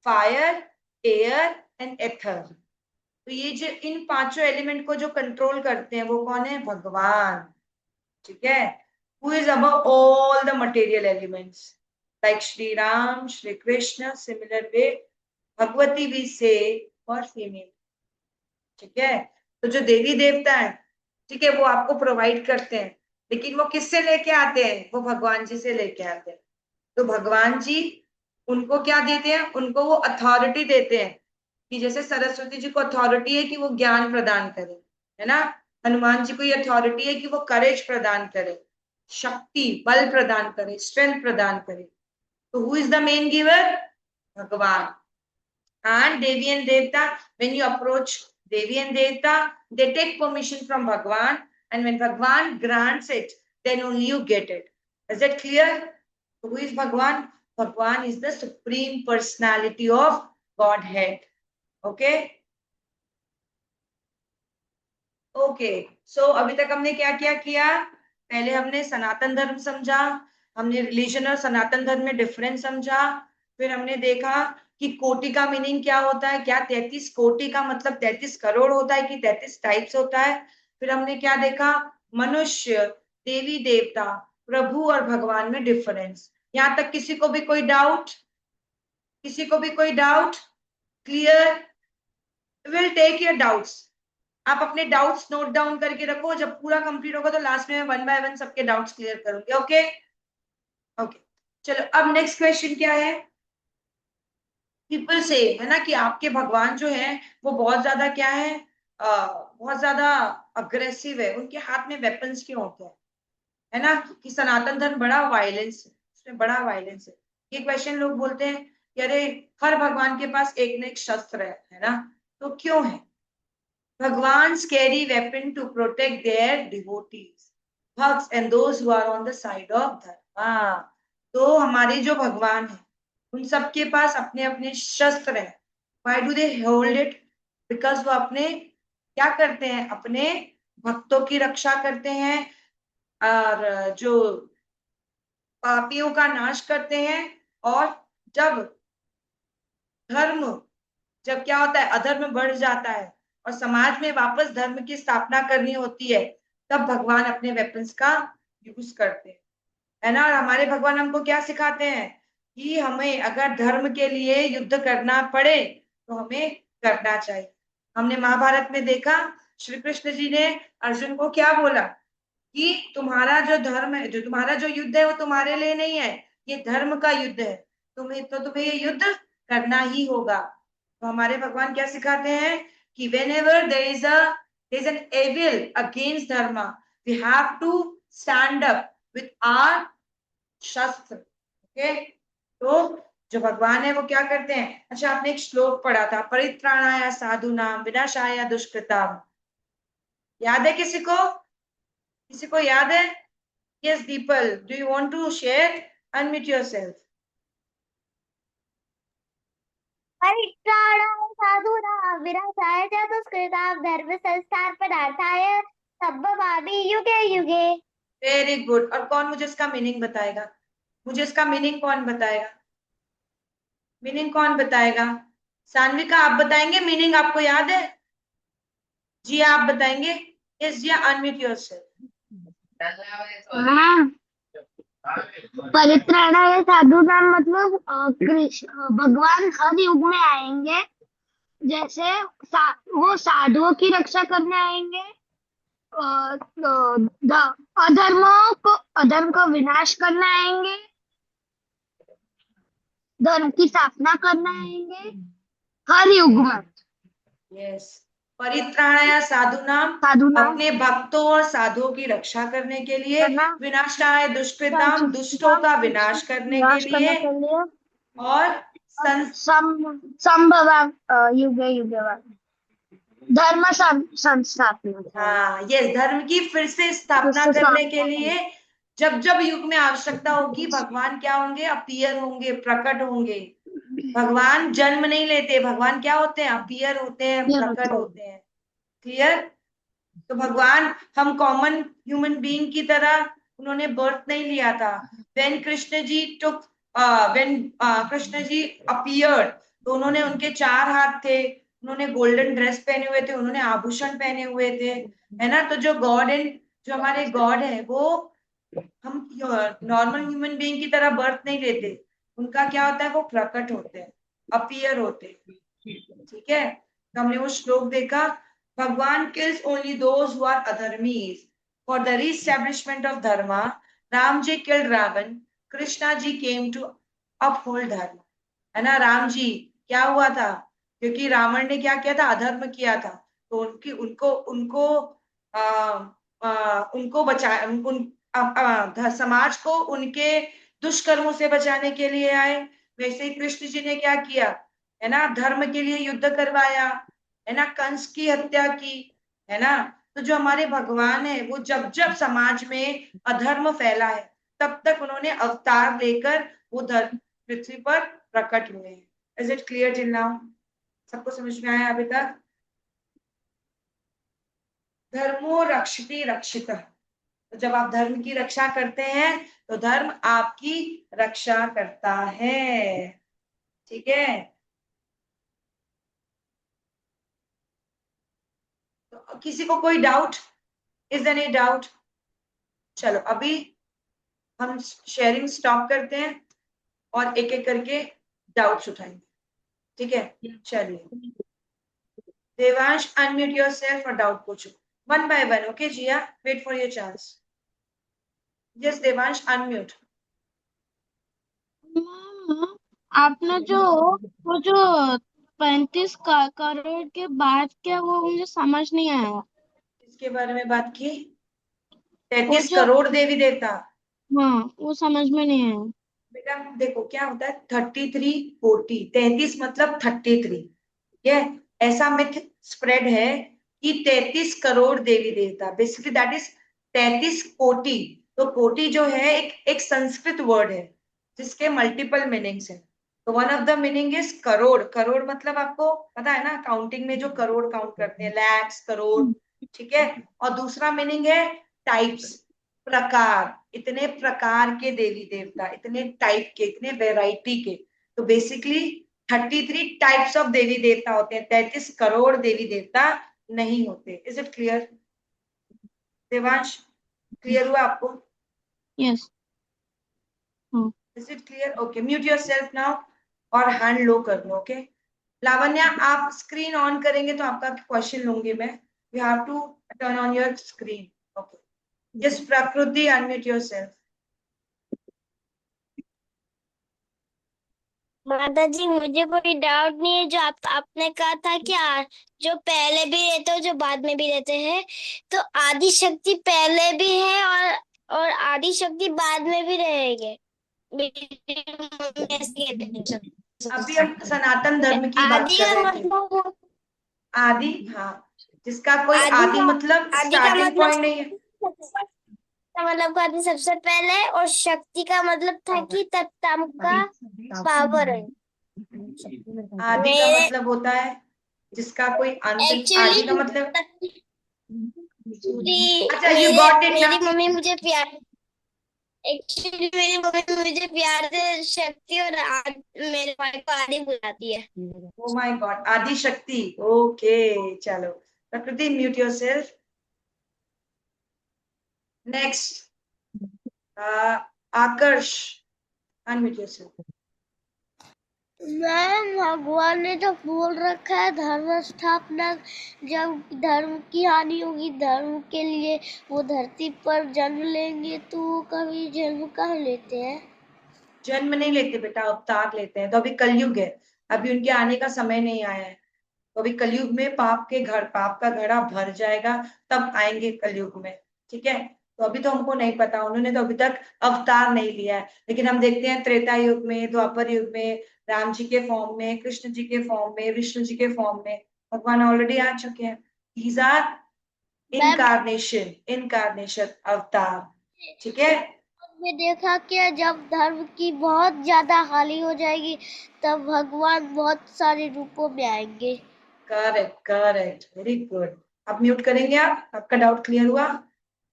fire, air and ether. तो ये जो इन पांचों एलिमेंट को जो कंट्रोल करते हैं वो कौन है? भगवान. ठीक है. Who is above all the material elements, like Shri Ram, Shri Krishna. Similar way Bhagwati भी से और फीमेल. ठीक है. तो जो देवी देवता है, ठीक है, वो आपको प्रोवाइड करते हैं, लेकिन वो किससे लेके आते हैं? वो भगवान जी से लेके आते हैं. तो भगवान जी उनको क्या देते हैं? उनको वो अथॉरिटी देते हैं कि जैसे सरस्वती जी को अथॉरिटी है कि वो ज्ञान प्रदान करे, है ना. हनुमान जी को ये अथॉरिटी है कि वो करेज प्रदान करे, शक्ति, बल प्रदान करे, स्ट्रेंथ प्रदान करे. तो who is the main giver? भगवान. And Devi and Devta, when you approach Devi and Devta, they take permission from Bhagwan, and when Bhagwan grants it, then only you get it. Is that clear? So who is Bhagwan? Bhagwan is the supreme personality of Godhead. Okay? Okay. So अभी तक हमने क्या क्या किया? पहले हमने सनातन धर्म समझा, हमने रिलीजन और सनातन धर्म में डिफरेंस समझा. फिर हमने देखा कि कोटि का मीनिंग क्या होता है, क्या 33 कोटि का मतलब 33 करोड़ होता है कि 33 टाइप्स होता है. फिर हमने क्या देखा? मनुष्य, देवी देवता, प्रभु और भगवान में डिफरेंस. यहाँ तक किसी को भी कोई डाउट? किसी को भी कोई doubt? Clear? Will take your doubts. आप अपने डाउट्स नोट डाउन करके रखो. जब पूरा कंप्लीट होगा तो लास्ट में मैं 1 बाय 1 सबके डाउट्स क्लियर करूंगी. Okay okay. चलो अब नेक्स्ट क्वेश्चन क्या है? पीपल से, है ना, कि आपके भगवान जो है वो बहुत ज्यादा क्या है? बहुत ज्यादा अग्रेसिव है, उनके हाथ में वेपन्स क्यों होते हैं, है ना. कि सनातन धर्म बड़ा वायलेंस है, उसमें बड़ा वायलेंस है. ये क्वेश्चन लोग बोलते हैं कि अरे हर भगवान के पास एक न एक शस्त्र है ना. तो क्यों है? Bhagwan carry weapon to protect their devotees, bhakts and those who are on the side of Dharma. तो हमारे जो भगवान है उन सबके पास अपने अपने शस्त्र हैं. Why do they hold it? Because वो अपने क्या करते हैं? अपने भक्तों की रक्षा करते हैं और जो पापियों का नाश करते हैं. और जब धर्म, जब क्या होता है, अधर्म बढ़ जाता है और समाज में वापस धर्म की स्थापना करनी होती है, तब भगवान अपने वेपन्स का यूज करते हैं, है ना. और हमारे भगवान हमको क्या सिखाते हैं? कि हमें अगर धर्म के लिए युद्ध करना पड़े तो हमें करना चाहिए. हमने महाभारत में देखा श्री कृष्ण जी ने अर्जुन को क्या बोला? कि तुम्हारा जो धर्म है, जो तुम्हारा जो युद्ध है वो तुम्हारे लिए नहीं है, ये धर्म का युद्ध है, तुम्हें ये युद्ध करना ही होगा। तो हमारे भगवान क्या सिखाते हैं कि whenever there is an evil against dharma, we have to stand up with our शस्त्र। ओके, तो जो भगवान है वो क्या करते हैं। अच्छा, आपने एक श्लोक पढ़ा था, परित्राणाय साधूनाम विनाशाय दुष्कृताम, याद है किसी को? किसी को याद है? Yes Deepal, do you want to share? Unmute yourself. परित्राणाय साधूनां विनाशाय च दुष्कृतां धर्म संस्थान पदार्थाय संभवामि युगे युगे। Very good. और कौन मुझे इसका मीनिंग बताएगा? मुझे इसका मीनिंग कौन बताएगा? मीनिंग कौन बताएगा? सान्विका आप बताएंगे? मीनिंग आपको याद है? जी आप बताएंगे? यस जी, अनम्यूट योरसेल्फ। हाँ, परित्राणाय साधूनां मतलब कृष्ण भगवान हर युग में आएंगे। जैसे वो साधुओं की रक्षा करने आएंगे, अधर्म को विनाश करने आएंगे, धर्म की स्थापना करने आएंगे हर युग में। यस, परित्राणाय साधूनाम, साधुनां अपने भक्तों और साधुओं की रक्षा करने के लिए, करना, विनाशाय दुष्कृताम, दुष्टों का विनाश करने के विनाश करने लिए, के लिए, और संभव युगे युगे धर्म संस्थापना। हाँ ये धर्म की फिर से स्थापना जिससे करने के लिए, जब जब युग में आवश्यकता होगी भगवान क्या होंगे? अपीयर होंगे, प्रकट होंगे। भगवान जन्म नहीं लेते, भगवान क्या होते हैं? अपीयर होते हैं, प्रकट होते हैं। क्लियर? तो भगवान हम कॉमन ह्यूमन बीइंग की तरह उन्होंने बर्थ नहीं लिया था। When Krishna ji took when Krishna ji appeared, तो उन्होंने, उनके 4 हाथ थे, उन्होंने गोल्डन ड्रेस पहने हुए थे, उन्होंने आभूषण पहने हुए थे, है ना। तो जो गॉड एंड जो हमारे गॉड है वो, हम नॉर्मल ह्यूमन बीइंग की तरह बर्थ नहीं लेते, उनका क्या होता है? वो प्रकट होते हैं, अपीयर होते हैं। ठीक है, तो हमने वो श्लोक देखा, भगवान kills only those who are adharmis for the re-establishment of dharma, Ram ji killed Ravan, Krishna ji came to uphold dharma, है ना। राम जी क्या हुआ था? क्योंकि रावण ने क्या किया था? अधर्म किया था, तो उनकी उनको उनको आ, उनको बचा समाज को उनके दुष्कर्मों से बचाने के लिए आए। वैसे ही कृष्ण जी ने क्या किया, है ना, धर्म के लिए युद्ध करवाया, है ना, कंस की हत्या की, है ना। तो जो हमारे भगवान है वो जब जब समाज में अधर्म फैला है, तब तक उन्होंने अवतार लेकर वो धर्म पृथ्वी पर प्रकट हुए हैं। Is it clear till now? सबको समझ में आया अभी तक? धर्मो रक्षति रक्षित, तो जब आप धर्म की रक्षा करते हैं तो धर्म आपकी रक्षा करता है। ठीक है, तो किसी को कोई doubt? Is there any doubt? चलो अभी हम शेयरिंग स्टॉप करते हैं और एक एक करके डाउट्स उठाएंगे। ठीक है, चलिए देवांश अनम्यूट योरसेल्फ और डाउट पूछो one by one. Okay Jiya, wait for your chance. Yes Devansh unmute. आपने जो वो जो 35 करोड़ के बाद क्या, वो मुझे समझ नहीं आया। इसके बारे में बात की, वो 33 जो, करोड़ देवी देवता। हाँ वो समझ में नहीं आया। बेटा देखो क्या होता है, 33 40, 33 मतलब 33। ठीक है, ऐसा मिथ स्प्रेड है कि 33 करोड़ देवी देवता, बेसिकली दैट इज 33 कोटि। तो कोटि जो है एक संस्कृत वर्ड है जिसके मल्टीपल मीनिंग्स है। तो one of the meaning is crore. Crore मतलब आपको पता है ना, काउंटिंग में जो करोड़ काउंट करते हैं, लैक्स, करोड़। ठीक है, और दूसरा मीनिंग है टाइप्स, प्रकार, इतने प्रकार के देवी देवता, इतने टाइप के, इतने वेराइटी के। तो बेसिकली 33 टाइप्स ऑफ देवी देवता होते हैं, 33 करोड़ देवी देवता नहीं होते। Is it clear Devansh? Clear हुआ आपको? Yes. Is it clear? Okay, mute yourself now और हैंड लो कर लो। ओके, लावण्या आप स्क्रीन ऑन करेंगे तो आपका क्वेश्चन लूंगी मैं। You have to turn on your screen. Okay, yes Prakriti, unmute yourself. माता जी मुझे कोई डाउट नहीं है, जो आपने कहा था कि जो पहले भी रहते हो जो बाद में भी रहते हैं, तो आदि शक्ति पहले भी है और आदि शक्ति बाद में भी रहेंगे। मेरी मम्मी ऐसे कहते हैं। अभी हम सनातन धर्म की बात आदि कर का रहे थे। मतलब आदि, हाँ, जिसका कोई आदि आदि का मतलब आदि का स्टार्टिंग मतलब पॉइंट नहीं है। का मतलब आदि सबसे पहले, और शक्ति का मतलब था कि तत्तम का पावर है। आदि का मेरे मतलब होता है जिसका कोई अंत, एक्चुअली आदि का मतलब, अच्छा यू मेरे गॉट इट ना। मेरी मम्मी मुझे प्यार एक्चुअली मेरी मम्मी मुझे प्यार से शक्ति और मेरे भाई को आदि बुलाती है। ओ माय गॉड, आदि शक्ति, ओके। चलो प्रकृति, mute yourself. Next, आकर्ष, unmute yourself. Ma'am भगवान ने तो बोल रखा है धर्म स्थापना, जब धर्म की हानि होगी धर्म के लिए वो धरती पर जन्म लेंगे, तो वो कभी जन्म कहाँ लेते हैं? जन्म नहीं लेते बेटा, अवतार लेते हैं। तो अभी कलयुग है, अभी उनके आने का समय नहीं आया है। तो अभी कलयुग में पाप का घड़ा भर जाएगा, तब आएंगे कलयुग में। ठीक है, तो अभी तो हमको नहीं पता, उन्होंने तो अभी तक अवतार नहीं लिया है। लेकिन हम देखते हैं त्रेता युग में, द्वापर युग में, राम जी के फॉर्म में, कृष्ण जी के फॉर्म में, विष्णु जी के फॉर्म में भगवान ऑलरेडी आ चुके हैं। दीज आर मैम इनकारनेशन, अवतार। ठीक है, ने देखा कि जब धर्म की बहुत ज्यादा हानि हो जाएगी तब भगवान बहुत सारे रूपों में आएंगे। Correct correct, very good. आप म्यूट करेंगे, आप, आपका डाउट क्लियर हुआ?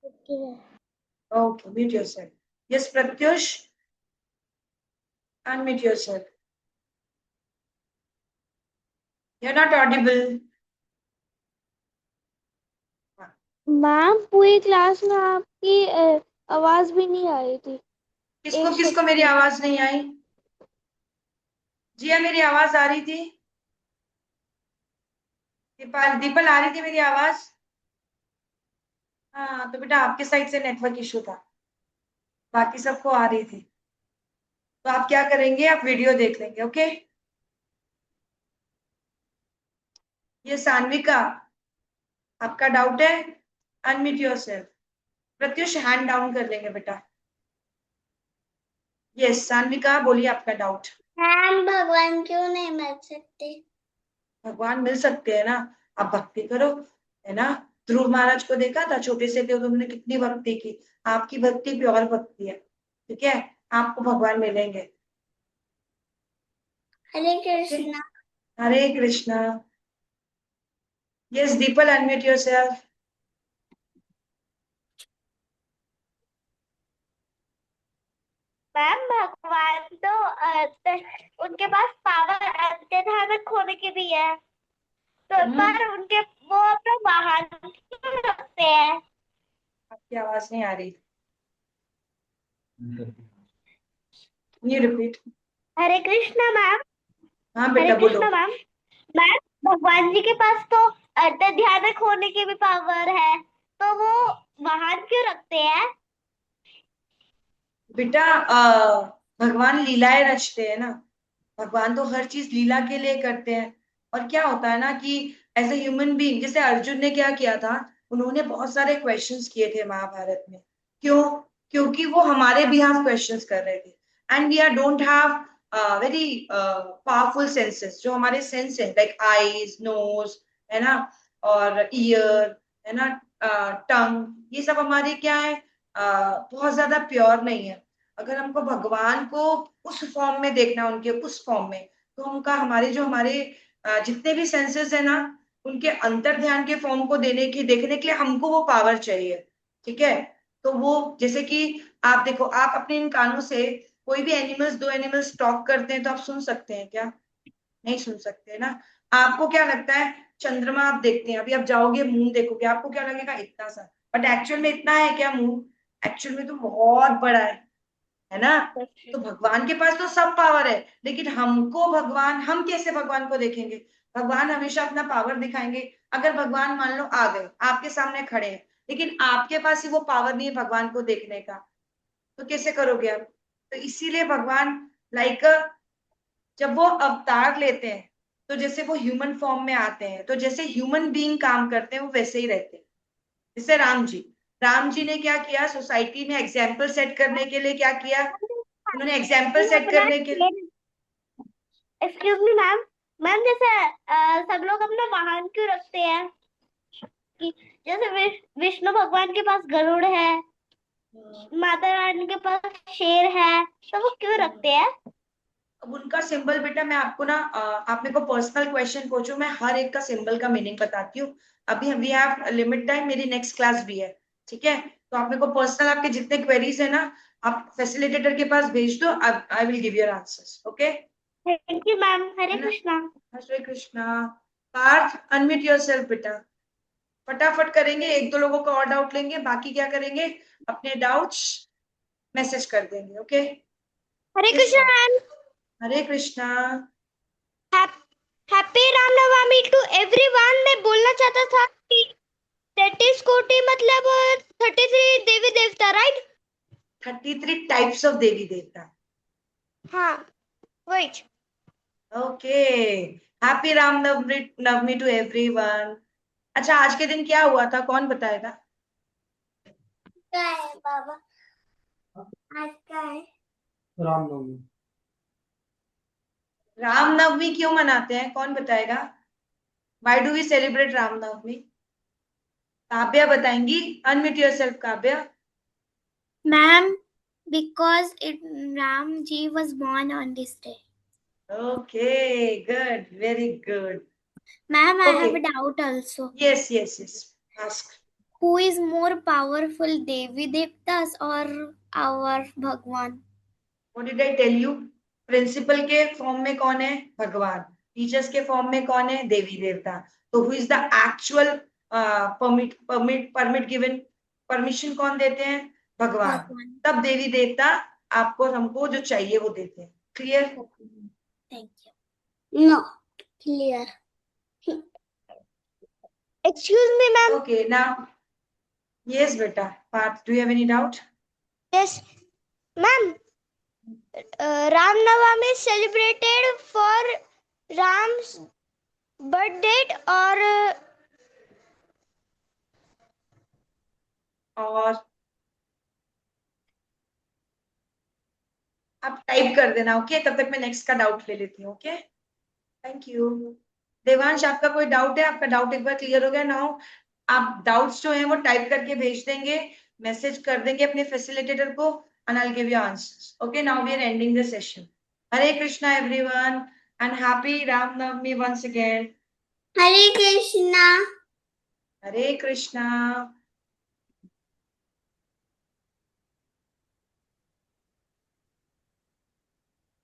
Okay, mute yourself. Yes Pratyush, unmute yourself. You're not audible. Ma'am पूरी क्लास में आपकी आवाज भी नहीं आ रही थी। किसको एक किसको मेरी आवाज नहीं आई? जिया मेरी आवाज आ रही थी? दीपल आ रही थी मेरी आवाज? हाँ, तो बेटा आपके साइड से नेटवर्क इशू था, बाकी सबको आ रही थी। तो आप क्या करेंगे, आप वीडियो देख लेंगे। ओके, ये सान्विका, आपका डाउट है? Unmute yourself. Pratyush hand down कर लेंगे बेटा। यस सान्विका, बोलिए आपका डाउट। हम भगवान क्यों नहीं मिल सकते? भगवान मिल सकते हैं ना, आप भक्ति करो, है ना। ध्रुव महाराज को देखा था, छोटे से थे तो उन्होंने कितनी भक्ति की। आपकी भक्ति प्योर भक्ति है, ठीक है, आपको भगवान मिलेंगे। Hare okay, Krishna. Hare Krishna. Yes Deepal, unmute yourself. Ma'am भगवान तो उनके पास पावर अंतर्धान में खोने की भी है, तो पर उनके वो अपना वाहन क्यों रखते हैं? आपकी आवाज नहीं आ रही, you repeat. Hare Krishna ma'am. हाँ हरे बेटा बोलो। कृष्णा मैम। मैम भगवान जी के पास तो ध्यान में खोने की भी पावर है, तो वो वाहन क्यों रखते हैं? बेटा भगवान लीलाएं रचते हैं ना, भगवान तो हर चीज लीला के लिए करते हैं। और क्या होता है ना कि एज ए ह्यूमन बीइंग, जैसे अर्जुन ने क्या किया था, उन्होंने बहुत सारे क्वेश्चंस किए थे महाभारत में। क्यों? क्योंकि वो हमारे बिहाफ क्वेश्चंस कर रहे थे। And we are don't have very powerful senses, जो हमारे सेंस है लाइक आईज, नोज, है ना, और ईयर, है ना, टंग, ये सब हमारे क्या है, बहुत ज्यादा प्योर नहीं है। अगर हमको भगवान को उस फॉर्म में देखना, उनके उस फॉर्म में, तो उनका हमारे जो हमारे जितने भी सेंसेस है ना, उनके अंतर ध्यान के फॉर्म को देखने के लिए हमको वो पावर चाहिए। ठीक है, तो वो जैसे कि आप देखो, आप अपने इन कानों से कोई भी एनिमल्स, दो एनिमल्स टॉक करते हैं तो आप सुन सकते हैं क्या? नहीं सुन सकते ना। आपको क्या लगता है, चंद्रमा आप देखते हैं, अभी आप जाओगे मून देखोगे, आपको क्या लगेगा, इतना सा, बट एक्चुअल में इतना है क्या मून? एक्चुअल में तो बहुत बड़ा है ना। तो भगवान के पास तो सब पावर है, लेकिन हमको भगवान, हम कैसे भगवान को देखेंगे? भगवान हमेशा अपना पावर दिखाएंगे। अगर भगवान मान लो आ गए, आपके सामने खड़े हैं, लेकिन आपके पास ही वो पावर नहीं है भगवान को देखने का, तो कैसे करोगे आप? तो इसीलिए भगवान लाइक जब वो अवतार लेते हैं तो जैसे वो ह्यूमन फॉर्म में आते हैं, तो जैसे ह्यूमन बीइंग काम करते हैं वो वैसे ही रहते हैं। जैसे राम जी ने क्या किया, सोसाइटी में एग्जाम्पल सेट करने के लिए क्या किया, उन्होंने एग्जाम्पल सेट करने के लिए, एक्सक्यूज मी मैम, मैम जैसे सब लोग अपना वाहन क्यों रखते हैं कि जैसे विष्णु भगवान के पास गरुड़ है, माता रानी के पास शेर है, तो वो क्यों रखते हैं? अब उनका सिंबल बेटा मैं आपको ना आप मेरे को पर्सनल क्वेश्चन पूछो, मैं हर एक का सिंबल का मीनिंग बताती हूँ। अभी वी हैव लिमिट टाइम, मेरी नेक्स्ट क्लास भी है, ठीक है? तो आप मेरे को पर्सनल आपके जितने क्वेरीज है ना, आप फैसिलिटेटर के पास भेज दो, I will give your answers, okay? Thank you ma'am. Hare है ना? कृष्णा। हरे कृष्णा। पार्थ अनम्यूट योरसेल्फ बेटा, फटाफट करेंगे, एक दो लोगों का और डाउट लेंगे, बाकी क्या करेंगे, अपने डाउट्स मैसेज कर देंगे, okay? Hare Yes, Krishna ma'am. Ma'am. Hare Krishna. Happy Ramnavami to everyone. मैं बोलना चाहता था कि 33 कोटि मतलब 33 देवी देवता, राइट? 33 टाइप्स ऑफ देवी देवता। हाँ वही। Okay, happy Ram Navami Navami to everyone. अच्छा, आज के दिन क्या हुआ था, कौन बताएगा? क्या है बाबा आज का है? रामनवमी। रामनवमी क्यों मनाते हैं, कौन बताएगा? Why do we celebrate Ramnavami? Kavya बताएंगी, unmute yourself Kavya. Ma'am because Ram ji was born on this day. Okay, good, very good. Ma'am, I have Okay. a doubt also. Yes, yes, yes, ask. Who is more powerful, Devi Devtas or our Bhagwan? What did I tell you? Principal के form में कौन है? भगवान। Teachers के form में कौन है? देवी देवता। तो who is the actual permit given, permission कौन देते हैं? भगवान। तब देवी देवता आपको हमको जो चाहिए वो देते हैं। Clear? Thank you. No, clear. Excuse me, ma'am. Okay, now yes बेटा, Parth, do you have any doubt? Yes, ma'am. Ram Navami is celebrated for Ram's birth date or और आप टाइप कर देना, ओके? तब तक मैं नेक्स्ट का डाउट ले लेती हूँ, ओके? Thank you. देवांश, आपका कोई डाउट है? आपका डाउट एक बार क्लियर हो गया ना? आप डाउट्स जो हैं वो टाइप करके भेज देंगे, मैसेज कर देंगे अपने फैसिलिटेटर को, and I'll give you answers. Okay, now we are ending the session. Hare Krishna everyone and happy Ram Navami once again. Hare Krishna. Hare Krishna.